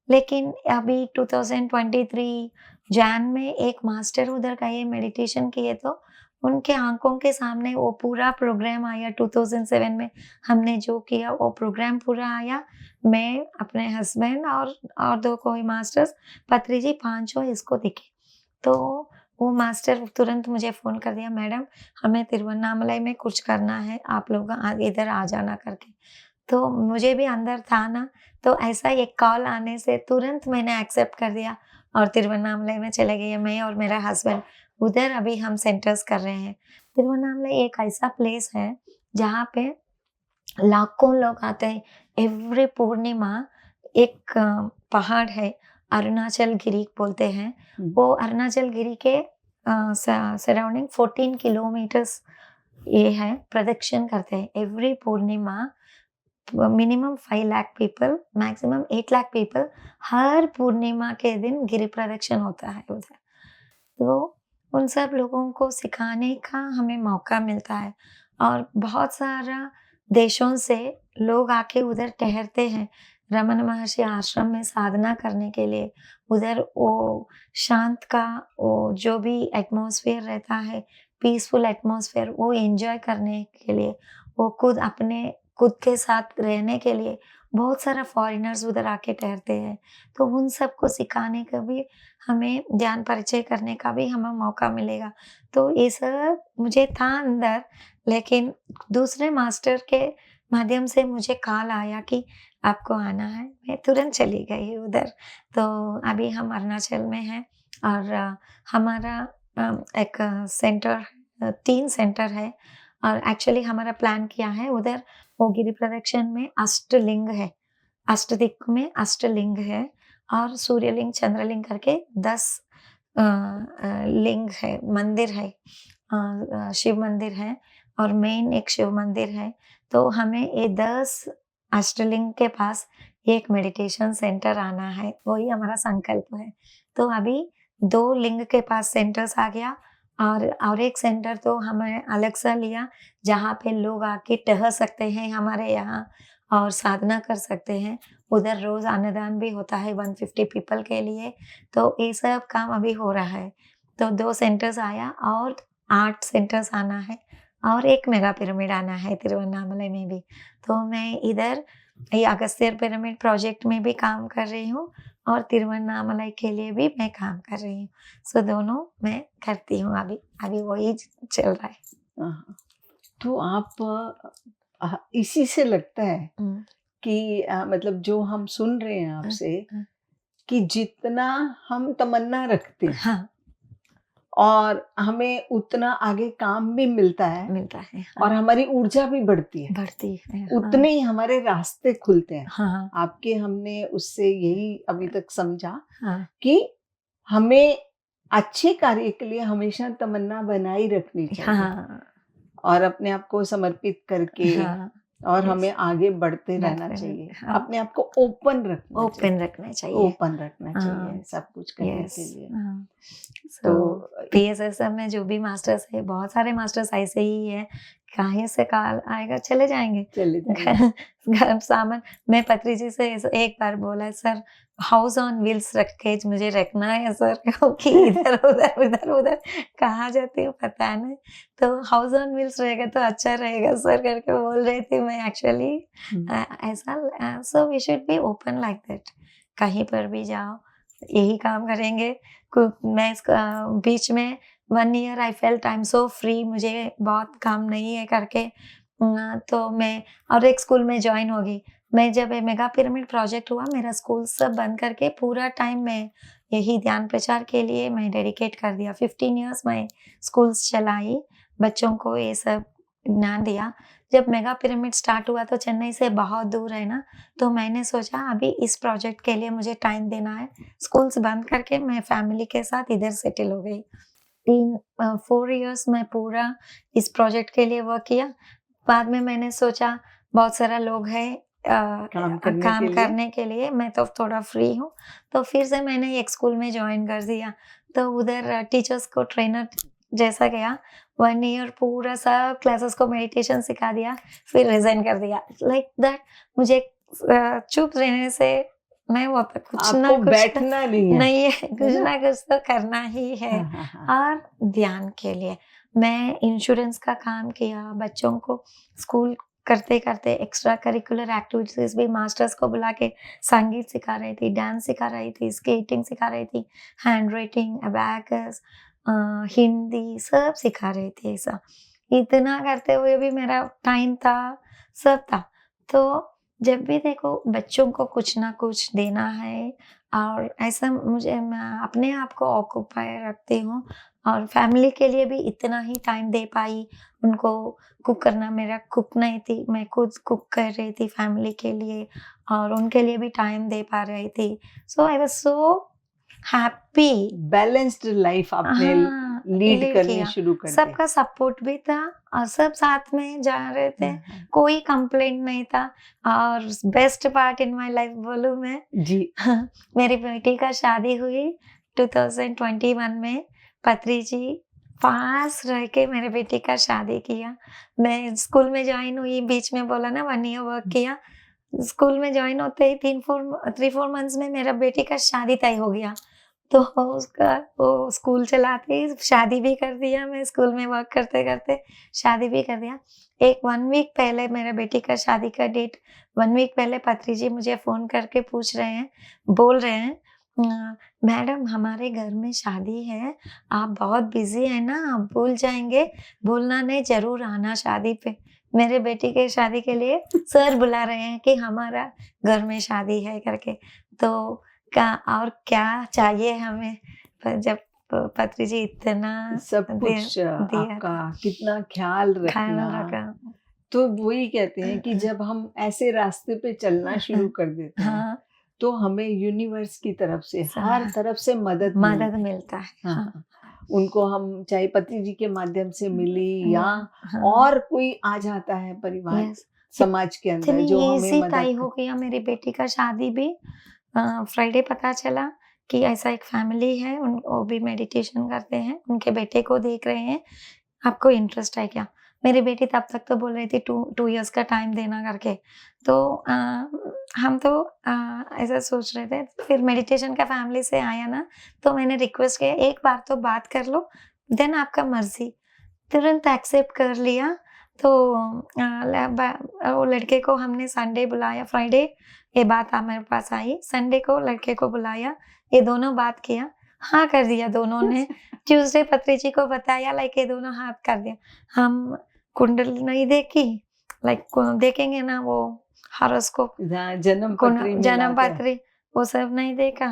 लेकिन अभी 2023 जैन में एक मास्टर उधर गए, मेडिटेशन किए, तो उनके आँखों के सामने वो पूरा प्रोग्राम आया। 2007 में हमने जो किया वो प्रोग्राम पूरा आया। मैं, अपने हस्बैंड और 2 कोई मास्टर्स, पत्री जी, पाँचों इसको दिखे। तो वो मास्टर तुरंत मुझे फ़ोन कर दिया, मैडम हमें तिरुवन्नामलई में कुछ करना है, आप लोग इधर आ जाना करके। तो मुझे भी अंदर था ना, तो ऐसा एक कॉल आने से तुरंत मैंने एक्सेप्ट कर दिया और तिरुवन्नामलई में चले गए, मैं और मेरा हस्बैंड। उधर अभी हम सेंटर्स कर रहे हैं। तिरुवन्नामलई एक ऐसा प्लेस है जहाँ पे लाखों लोग आते हैं। एवरी पूर्णिमा एक पहाड़ है, अरुणाचल गिरी बोलते हैं। वो अरुणाचल गिरी के सराउंडिंग 14 किलोमीटर्स ये है, प्रदक्षिण करते हैं every Purnima. Minimum 5 lakh people, maximum 8 lakh people हर पूर्णिमा के दिन गिरि प्रदक्षिण होता है उधर। तो उन सब लोगों को सिखाने का हमें मौका मिलता है, और बहुत सारा देशों से लोग आके उधर ठहरते हैं रमन महर्षि आश्रम में साधना करने के लिए। उधर वो शांत का वो जो भी एटमॉस्फेयर रहता है, पीसफुल एटमॉस्फेयर, वो एंजॉय करने के लिए, वो खुद के साथ रहने के लिए बहुत सारा फॉरेनर्स उधर आके ठहरते हैं। तो उन सबको सिखाने का भी, हमें ज्ञान परिचय करने का भी हमें मौका मिलेगा। तो ये सब मुझे था अंदर, लेकिन दूसरे मास्टर के माध्यम से मुझे कॉल आया कि आपको आना है, मैं तुरंत चली गई उधर। तो अभी हम अरुणाचल में हैं, और हमारा एक सेंटर, 3 सेंटर है, और एक्चुअली हमारा प्लान किया है उधर। वो गिरि प्रदक्षिण में अष्टलिंग है, अष्टदिक् में अष्टलिंग है, और सूर्यलिंग, चंद्रलिंग करके 10 लिंग है, मंदिर है, शिव मंदिर है, और मेन एक शिव मंदिर है। तो हमें ये 10 अष्टलिंग के पास एक मेडिटेशन सेंटर आना है, वही हमारा संकल्प है। तो अभी 2 लिंग के पास सेंटर्स आ गया, और एक सेंटर तो हमें अलग सा लिया, जहाँ पे लोग आके टहल सकते हैं हमारे यहाँ, और साधना कर सकते हैं। उधर रोज़ अन्नदान भी होता है 150 पीपल के लिए। तो ये सब काम अभी हो रहा है। तो 2 सेंटर्स आया, और 8 सेंटर्स आना है, और एक मेगा पिरामिड आना है तिरुवन्नामलई में भी। तो मैं इधर ये अगस्त्य पिरामिड प्रोजेक्ट में भी काम कर रही हूँ, और तिरुवन्नामलई के लिए भी मैं काम कर रही हूँ। सो दोनों मैं करती हूँ अभी वही चल रहा है। हाँ, तो आप इसी से लगता है हुँ, कि मतलब जो हम सुन रहे हैं हाँ, आपसे, हाँ, कि जितना हम तमन्ना रखते हैं हाँ, और हमें उतना आगे काम भी मिलता है मिलता है। और हमारी ऊर्जा भी बढ़ती है, बढ़ती है। उतने ही हमारे रास्ते खुलते हैं। हाँ आपके हमने उससे यही अभी तक समझा हाँ कि हमें अच्छे कार्य के लिए हमेशा तमन्ना बनाई रखनी चाहिए हाँ और अपने आप को समर्पित करके हाँ और yes, हमें आगे बढ़ते रहना बढ़ते चाहिए। हाँ, अपने आप को ओपन रखना चाहिए, ओपन रखना चाहिए। ओपन रखना चाहिए हाँ सब कुछ करने यस के लिए। सो तो पीएसएसएम में जो भी मास्टर्स है, बहुत सारे मास्टर्स ऐसे ही है, कहीं से कॉल आएगा चले जाएंगे। चले जाएंगे। घर सामान, मैं पत्री जी से एक बार बोला, सर हाउस ऑन व्हील्स रख के मुझे रखना है सर, क्योंकि इधर उधर कहाँ जाती हूँ पता नहीं, तो हाउस ऑन व्हील्स रहेगा तो अच्छा रहेगा सर करके बोल रही थी मैं एक्चुअली। ऐसा so we should be open like that, कहीं पर भी जाओ यही काम करेंगे। मैं बीच में 1 year I felt I am so free, मुझे बहुत काम नहीं है करके तो मैं और एक स्कूल में ज्वाइन हो गई। मैं जब मेगा पिरामिड प्रोजेक्ट हुआ, मेरा स्कूल सब बंद करके पूरा टाइम मैं यही ध्यान प्रचार के लिए मैं डेडिकेट कर दिया। 15 इयर्स मैं स्कूल्स चलाई, बच्चों को ये सब ज्ञान दिया। जब मेगा पिरामिड स्टार्ट हुआ तो चेन्नई से बहुत दूर है ना, तो मैंने सोचा अभी इस प्रोजेक्ट के लिए मुझे टाइम देना है। स्कूल्स बंद करके मैं फैमिली के साथ इधर सेटल हो गई। 4 इयर्स मैं पूरा इस प्रोजेक्ट के लिए वर्क किया। बाद में मैंने सोचा बहुत सारा लोग हैं काम करने के लिए, मैं तो थोड़ा फ्री हूँ, तो फिर से मैंने एक स्कूल में ज्वाइन कर दिया। तो उधर टीचर्स को ट्रेनर जैसा गया, 1 ईयर पूरा सब क्लासेस को मेडिटेशन सिखा दिया, फिर रिजाइन कर दिया। लाइक दैट मुझे चुप रहने से नहीं होता, कुछ ना आपको कुछ बैठना नहीं है, नहीं है, कुछ ना कुछ तो करना ही है। और ध्यान के लिए मैं इंश्योरेंस का काम किया, बच्चों को स्कूल करते करते एक्स्ट्रा करिकुलर एक्टिविटीज भी मास्टर्स को बुला के संगीत सिखा रही थी, डांस सिखा रही थी, स्केटिंग सिखा रही थी, हैंड राइटिंग, अबैकस, हिंदी सब सिखा रही थी। ऐसा इतना करते हुए भी मेरा टाइम था, सब था। तो जब भी देखो बच्चों को कुछ ना कुछ देना है, और ऐसा मैं अपने आप को ऑक्यूपाई रखती हूँ और फैमिली के लिए भी इतना ही टाइम दे पाई। उनको कुक करना, मेरा कुक नहीं थी, मैं खुद कुक कर रही थी फैमिली के लिए और उनके लिए भी टाइम दे पा रही थी। So I was so happy. Balanced life आपने लीड करनी किया, शुरू कर दी। सबका सपोर्ट भी था और सब साथ में जा रहे थे, कोई कंप्लेंट नहीं था। और best part in my life बोलूं मैं जी, मेरी बेटी का शादी हुई 2021 में। पत्री जी पास रह के मेरे बेटी का शादी किया। मैं स्कूल में ज्वाइन हुई, बीच में बोला ना 1 ईयर वर्क किया। स्कूल में ज्वाइन होते ही 3-4 मंथ्स में मेरा बेटी का शादी तय हो गया। तो उसका वो स्कूल चलाते ही शादी भी कर दिया, मैं स्कूल में वर्क करते करते शादी भी कर दिया। 1 वीक पहले मेरे बेटी का शादी का डेट, 1 वीक पहले पत्री जी मुझे फोन करके पूछ रहे हैं, बोल रहे हैं मैडम हमारे घर में शादी है, आप बहुत बिजी है ना, आप भूल जाएंगे, भूलना नहीं, जरूर आना शादी पे। मेरे बेटी के शादी के लिए सर बुला रहे हैं कि हमारा घर में शादी है करके। तो और क्या चाहिए हमें, पर जब पत्री जी इतना सब कुछ आपका कितना ख्याल रखना। तो वही कहते हैं कि जब हम ऐसे रास्ते पे चलना शुरू कर देते हैं तो हमें यूनिवर्स की तरफ से हर तरफ से मदद मिलता है। उनको हम चाहे पति जी के माध्यम से मिली या और कोई आ जाता है परिवार समाज के अंदर जो हमें मदद हो गया। मेरी बेटी का शादी भी फ्राइडे पता चला कि ऐसा एक फैमिली है, वो भी मेडिटेशन करते हैं, उनके बेटे को देख रहे हैं, आपको इंटरेस्ट है क्या? मेरी बेटी तब तक तो बोल रही थी 2 इयर्स का टाइम देना करके। तो हम तो ऐसा सोच रहे थे। फिर मेडिटेशन का फैमिली से आया ना, तो मैंने रिक्वेस्ट किया एक बार तो बात कर लो, देन आपका मर्जी। तुरंत एक्सेप्ट कर लिया। तो वो लड़के को हमने संडे बुलाया, फ्राइडे ये बात मेरे पास आई, संडे को लड़के को बुलाया, ये दोनों बात किया, हाँ कर दिया दोनों ने। ट्यूसडे पत्री जी को बताया, लाइक ये दोनों हाथ कर दिया। हम कुंडल नहीं देखी, लाइक देखेंगे ना वो हॉरोस्कोप, जन्म पत्री वो सब नहीं देखा।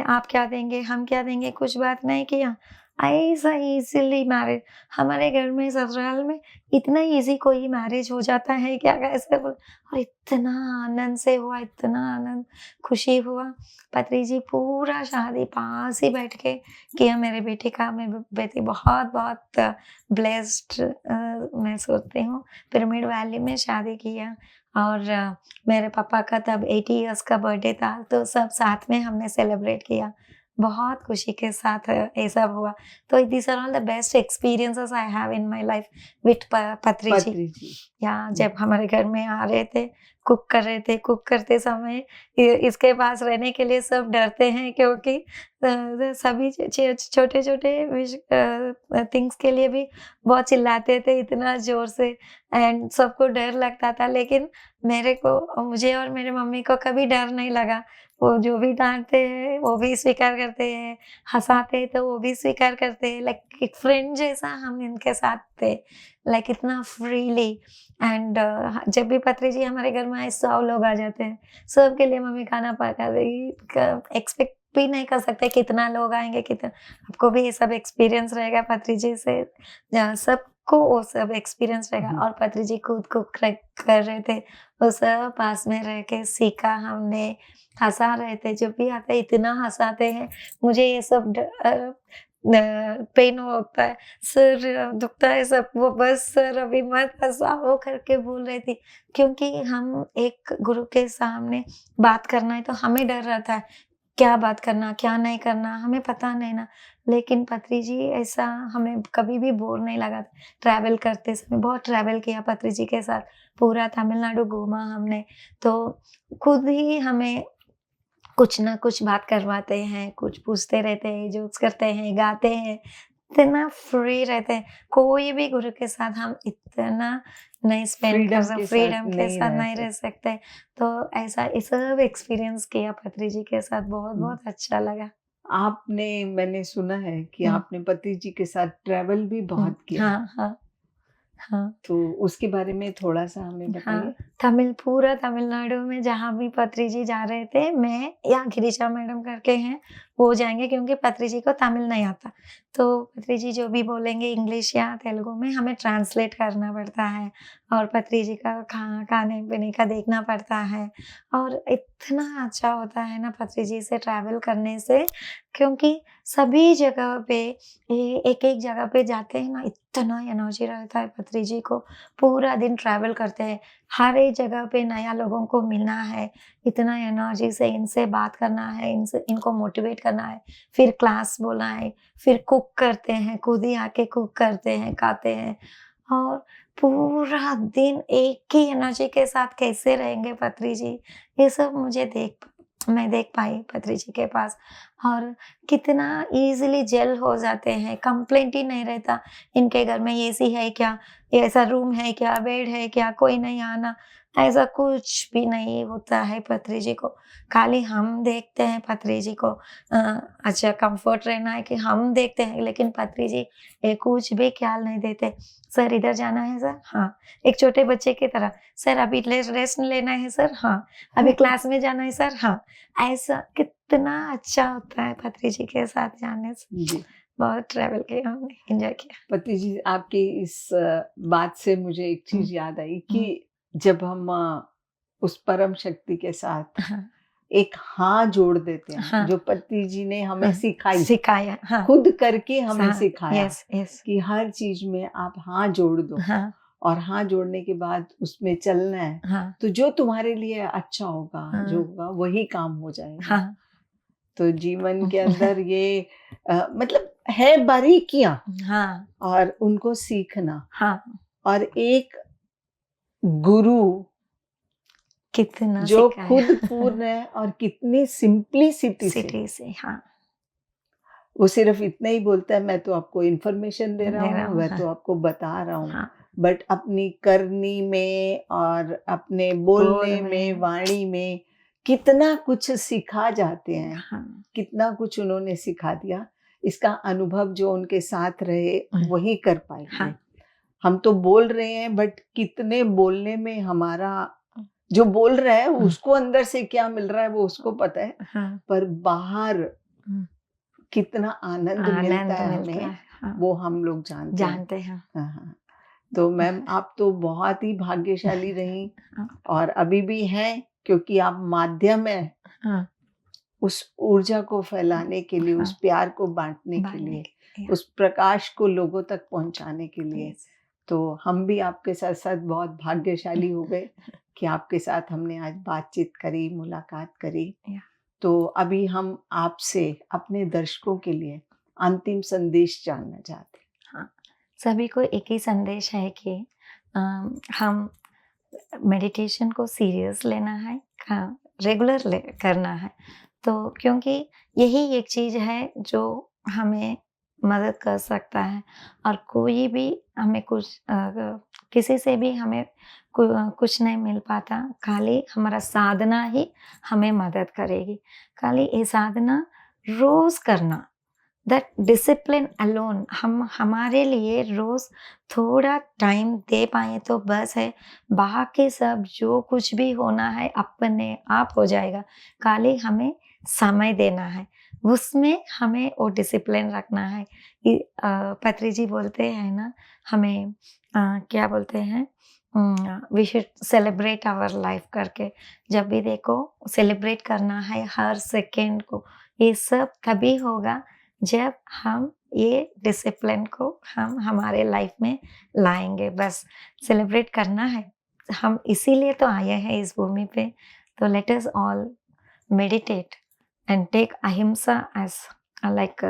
आप क्या देंगे, हम क्या देंगे, कुछ बात नहीं किया। ऐसा इजीली मैरिज, हमारे घर में ससुराल में इतना इजी कोई मैरिज हो जाता है क्या, कैसे बोल। और इतना आनंद से हुआ, इतना आनंद खुशी हुआ। पत्री जी पूरा शादी पास ही बैठ के किया मेरे बेटे का। मैं बेटी बहुत बहुत ब्लेस्ड मैं सोचती हूँ। पिरामिड वैली में शादी किया और मेरे पापा का तब 80 इयर्स का बर्थडे था, तो सब साथ में हमने सेलिब्रेट किया। बहुत खुशी के साथ ये सब हुआ। तो these are all the best experiences I have in my life with Patri ji. पत्री जी। या जब हमारे घर में आ रहे थे, कुक कर रहे थे, कुक करते समय इसके पास रहने के लिए सब डरते हैं, क्योंकि सभी छोटे-छोटे थिंग्स के लिए भी बहुत चिल्लाते थे इतना ज़ोर से, एंड सबको डर लगता था। लेकिन मुझे और मेरे मम्मी को कभी डर नहीं लगा। वो जो भी डाँटते हैं, वो भी स्वीकार करते हैं, हँसाते हैं तो वो भी स्वीकार करते हैं। लाइक एक फ्रेंड जैसा हम इनके साथ थे, लाइक इतना फ्रीली। एंड जब भी पत्री जी हमारे घर में आए, 100 लोग आ जाते हैं, सबके लिए मम्मी खाना पका देगी। एक्सपेक्ट भी नहीं कर सकते कितना लोग आएंगे, कितना। आपको भी ये सब एक्सपीरियंस रहेगा पत्री जी से, सबको वो सब एक्सपीरियंस रहेगा। और पत्री जी खुद कुक कर रहे थे, वो सब पास में रह के सीखा हमने। हंसा रहे थे, जब भी आते इतना हंसाते हैं। मुझे ये सब पेन होता है, सर दुखता है सब, वो बस सर अभी मत हंसाओ करके बोल रही थी। क्योंकि हम एक गुरु के सामने बात करना है तो हमें डर रहता है, क्या बात करना, क्या नहीं करना, हमें पता नहीं ना। लेकिन पत्री जी ऐसा हमें कभी भी बोर नहीं लगा। ट्रैवल करते समय बहुत ट्रैवल किया पत्री जी के साथ, पूरा तमिलनाडु घूमा हमने। तो खुद ही हमें कुछ ना कुछ बात करवाते हैं, कुछ पूछते रहते हैं, जोक्स करते हैं, गाते हैं, इतना फ्री रहते हैं। कोई भी गुरु के साथ हम इतना नहीं स्पेंड कर सकते, फ्रीडम के साथ नहीं रह सकते। तो ऐसा ये सब एक्सपीरियंस किया पत्री जी के साथ, बहुत बहुत अच्छा लगा। मैंने सुना है कि आपने पति जी के साथ ट्रैवल भी बहुत किया। हाँ, हाँ, हाँ। तो उसके बारे में थोड़ा-सा हमें बताइए। पूरा तमिलनाडु में जहाँ भी पत्री जी जा रहे थे, मैं या गिरिजा मैडम करके हैं, वो जाएँगे, क्योंकि पत्री जी को तमिल नहीं आता। तो पत्री जी जो भी बोलेंगे इंग्लिश या तेलुगु में, हमें ट्रांसलेट करना पड़ता है, और पत्री जी का खाने-पीने का देखना पड़ता है। और इतना अच्छा होता है ना पत्री जी से ट्रैवल करने से, क्योंकि सभी जगह पे एक-एक जगह पे जाते हैं ना, इतना एनर्जी रहता है पत्री जी को। पूरा दिन ट्रैवल करते हैं, हर एक जगह पे नया लोगों को मिलना है, इतना एनर्जी से इनसे बात करना है, इनको मोटिवेट करना है, फिर क्लास बोलना है, फिर कुक करते हैं, खुद ही आके कुक करते हैं, खाते हैं। और पूरा दिन एक ही एनर्जी के साथ कैसे रहेंगे पत्री जी, ये सब मैं देख पाई पत्री जी के पास। और कितना ईज़िली जेल हो जाते हैं, कंप्लेंट ही नहीं रहता। इनके घर में एसी है क्या? ऐसा रूम है क्या? बेड है क्या? कोई नहीं आना, ऐसा कुछ भी नहीं होता है पत्री जी को। खाली हम देखते हैं पत्री जी को, अच्छा कंफर्ट रहना है कि हम देखते हैं, लेकिन पत्री जी ये कुछ भी ख्याल नहीं देते। सर इधर जाना है सर? हाँ। एक छोटे बच्चे की तरह, सर अभी रेस्ट लेना है सर? हाँ। अभी क्लास में जाना है सर? हाँ। ऐसा कितना अच्छा होता है पत्री जी के साथ जाने से। जी। बहुत ट्रैवल किया हमने, एंजॉय किया। पति जी, आपकी इस बात से मुझे एक चीज़ याद आई कि जब हम उस परम शक्ति के साथ हाँ, एक हाँ जोड़ देते हैं, हाँ, जो पति जी ने हमें हाँ, सिखाया, हाँ, खुद करके हमें सिखाया यस, यस, कि हर चीज में आप हाँ जोड़ दो, हाँ, और हाँ जोड़ने के बाद उसमें चलना है, हाँ, तो जो तुम्हारे लिए अच्छा होगा, जो हाँ, होगा वही काम हो जाएगा। हाँ, तो जीवन के अंदर ये मतलब है बारीकियां, हाँ, और उनको सीखना, हाँ, और एक गुरु कितना जो सिखाया। खुद पूर्ण है और कितनी सिंप्लिसिटी से, सिटी से, हाँ, वो सिर्फ इतना ही बोलता है, मैं तो आपको इन्फॉर्मेशन दे रहा हूँ, मैं हाँ, तो आपको बता रहा हूँ, हाँ, बट अपनी करनी में और अपने बोलने में, वाणी में कितना कुछ सिखा जाते हैं, हाँ, कितना कुछ उन्होंने सिखा दिया। इसका अनुभव जो उनके साथ रहे वही कर पाएंगे। हाँ, हम तो बोल रहे हैं, बट कितने बोलने में हमारा जो बोल रहा है उसको अंदर से क्या मिल रहा है वो उसको पता है, हाँ, पर बाहर कितना आनंद मिलता है मिलता हमें, है। हाँ, वो हम लोग जानते हैं। जानते हैं। हाँ, हाँ। तो मैम आप तो बहुत ही भाग्यशाली रहीं हाँ, और अभी भी हैं, क्योंकि आप माध्यम हैं हाँ, उस ऊर्जा को फैलाने के लिए, उस हाँ, प्यार को बाँटने के बाँटने लिए, के लिए। उस प्रकाश को लोगों तक पहुँचाने के लिए। यस। तो हम भी आपके साथ-साथ बहुत भाग्यशाली हो गए कि आपके साथ हमने आज बातचीत करी, मुलाकात करी। या तो अभी हम आपसे अपने दर्शकों के लिए अंतिम संदेश जानना चाहते हैं। हाँ, सभी को एक ही संदेश है कि हम मेडिटेशन को सीरियस लेना है, हाँ, रेगुलर करना है। तो क्योंकि यही एक चीज़ है जो हमें मदद कर सकता है, और कोई भी हमें किसी से भी हमें कुछ नहीं मिल पाता, खाली हमारा साधना ही हमें मदद करेगी। खाली ये साधना रोज़ करना, दैट डिसिप्लिन अलोन, हम हमारे लिए रोज थोड़ा टाइम दे पाए तो बस है। बाकी सब जो कुछ भी होना है अपने आप हो जाएगा, खाली हमें समय देना है, उसमें हमें वो डिसिप्लिन रखना है। पत्री जी बोलते हैं ना, हमें क्या बोलते हैं, we should celebrate our life करके। जब भी देखो सेलिब्रेट करना है हर सेकेंड को। ये सब तभी होगा जब हम ये डिसिप्लिन को हम हमारे लाइफ में लाएंगे। बस सेलिब्रेट करना है, हम इसीलिए तो आए हैं इस भूमि पे। तो let us all meditate and take ahimsa as like,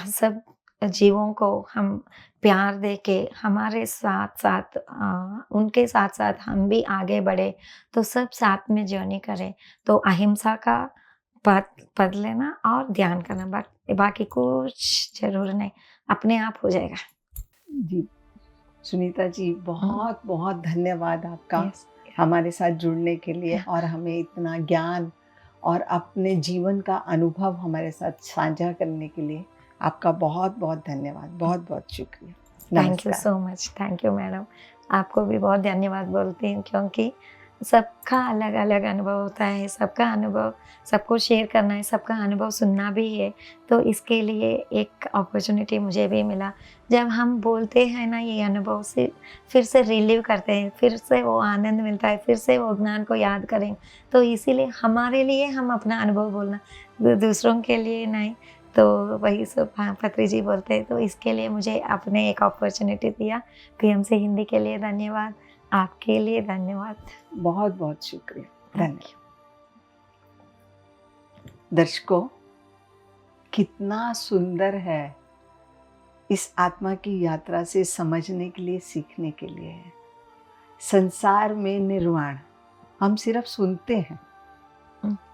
सब जीवों को हम प्यार दे के हमारे साथ साथ उनके साथ साथ हम भी आगे बढ़े, तो सब साथ में जर्नी करें। तो अहिंसा का पद लेना और ध्यान करना, बाकी कुछ जरूर नहीं, अपने आप हो जाएगा। जी, सुनीता जी बहुत-बहुत धन्यवाद आपका यस। हमारे साथ जुड़ने के लिए और हमें इतना ज्ञान और अपने जीवन का अनुभव हमारे साथ साझा करने के लिए आपका बहुत-बहुत धन्यवाद, बहुत-बहुत शुक्रिया। थैंक यू नमस्कार। So much, thank you madam. आपको भी बहुत धन्यवाद बोलती हूँ, क्योंकि सबका अलग-अलग अनुभव होता है, सबका अनुभव सबको शेयर करना है, सबका अनुभव सुनना भी है। तो इसके लिए एक अपॉर्च्युनिटी मुझे भी मिला। जब हम बोलते हैं ना ये अनुभव से, फिर से रिलीव करते हैं, फिर से वो आनंद मिलता है, फिर से वो ज्ञान को याद करें। तो इसीलिए हमारे लिए हम अपना अनुभव बोलना, दूसरों के लिए नहीं। तो वही सब, हाँ, पत्री जी बोलते हैं, तो इसके लिए मुझे आपने एक अपॉर्च्युनिटी दिया। पीएमसी हिंदी के लिए धन्यवाद, आपके लिए धन्यवाद। बहुत-बहुत शुक्रिया। थैंक धन्यवाद। दर्शकों, कितना सुंदर है इस आत्मा की यात्रा से समझने के लिए, सीखने के लिए है। संसार में निर्वाण हम सिर्फ सुनते हैं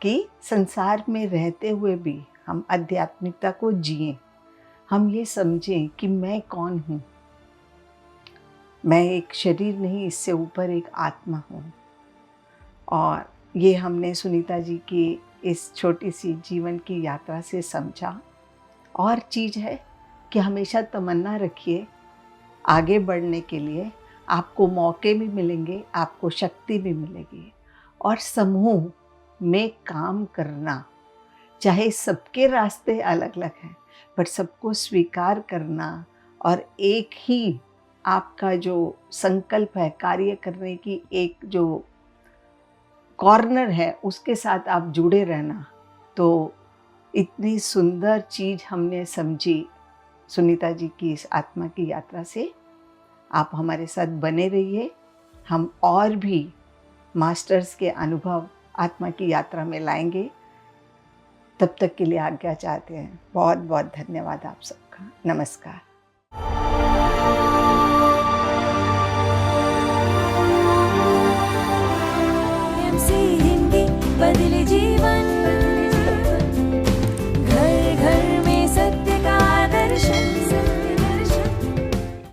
कि संसार में रहते हुए भी हम आध्यात्मिकता को जिएं, हम ये समझें कि मैं कौन हूँ, मैं एक शरीर नहीं, इससे ऊपर एक आत्मा हूँ। और ये हमने सुनीता जी की इस छोटी सी जीवन की यात्रा से समझा। और चीज़ है कि हमेशा तमन्ना रखिए आगे बढ़ने के लिए, आपको मौके भी मिलेंगे, आपको शक्ति भी मिलेगी। और समूह में काम करना, चाहे सबके रास्ते अलग-अलग हैं, पर सबको स्वीकार करना और एक ही आपका जो संकल्प है, कार्य करने की एक जो कॉर्नर है, उसके साथ आप जुड़े रहना। तो इतनी सुंदर चीज़ हमने समझी सुनीता जी की इस आत्मा की यात्रा से। आप हमारे साथ बने रहिए, हम और भी मास्टर्स के अनुभव आत्मा की यात्रा में लाएंगे। तब तक के लिए आज्ञा चाहते हैं। बहुत बहुत धन्यवाद आप सबका। नमस्कार।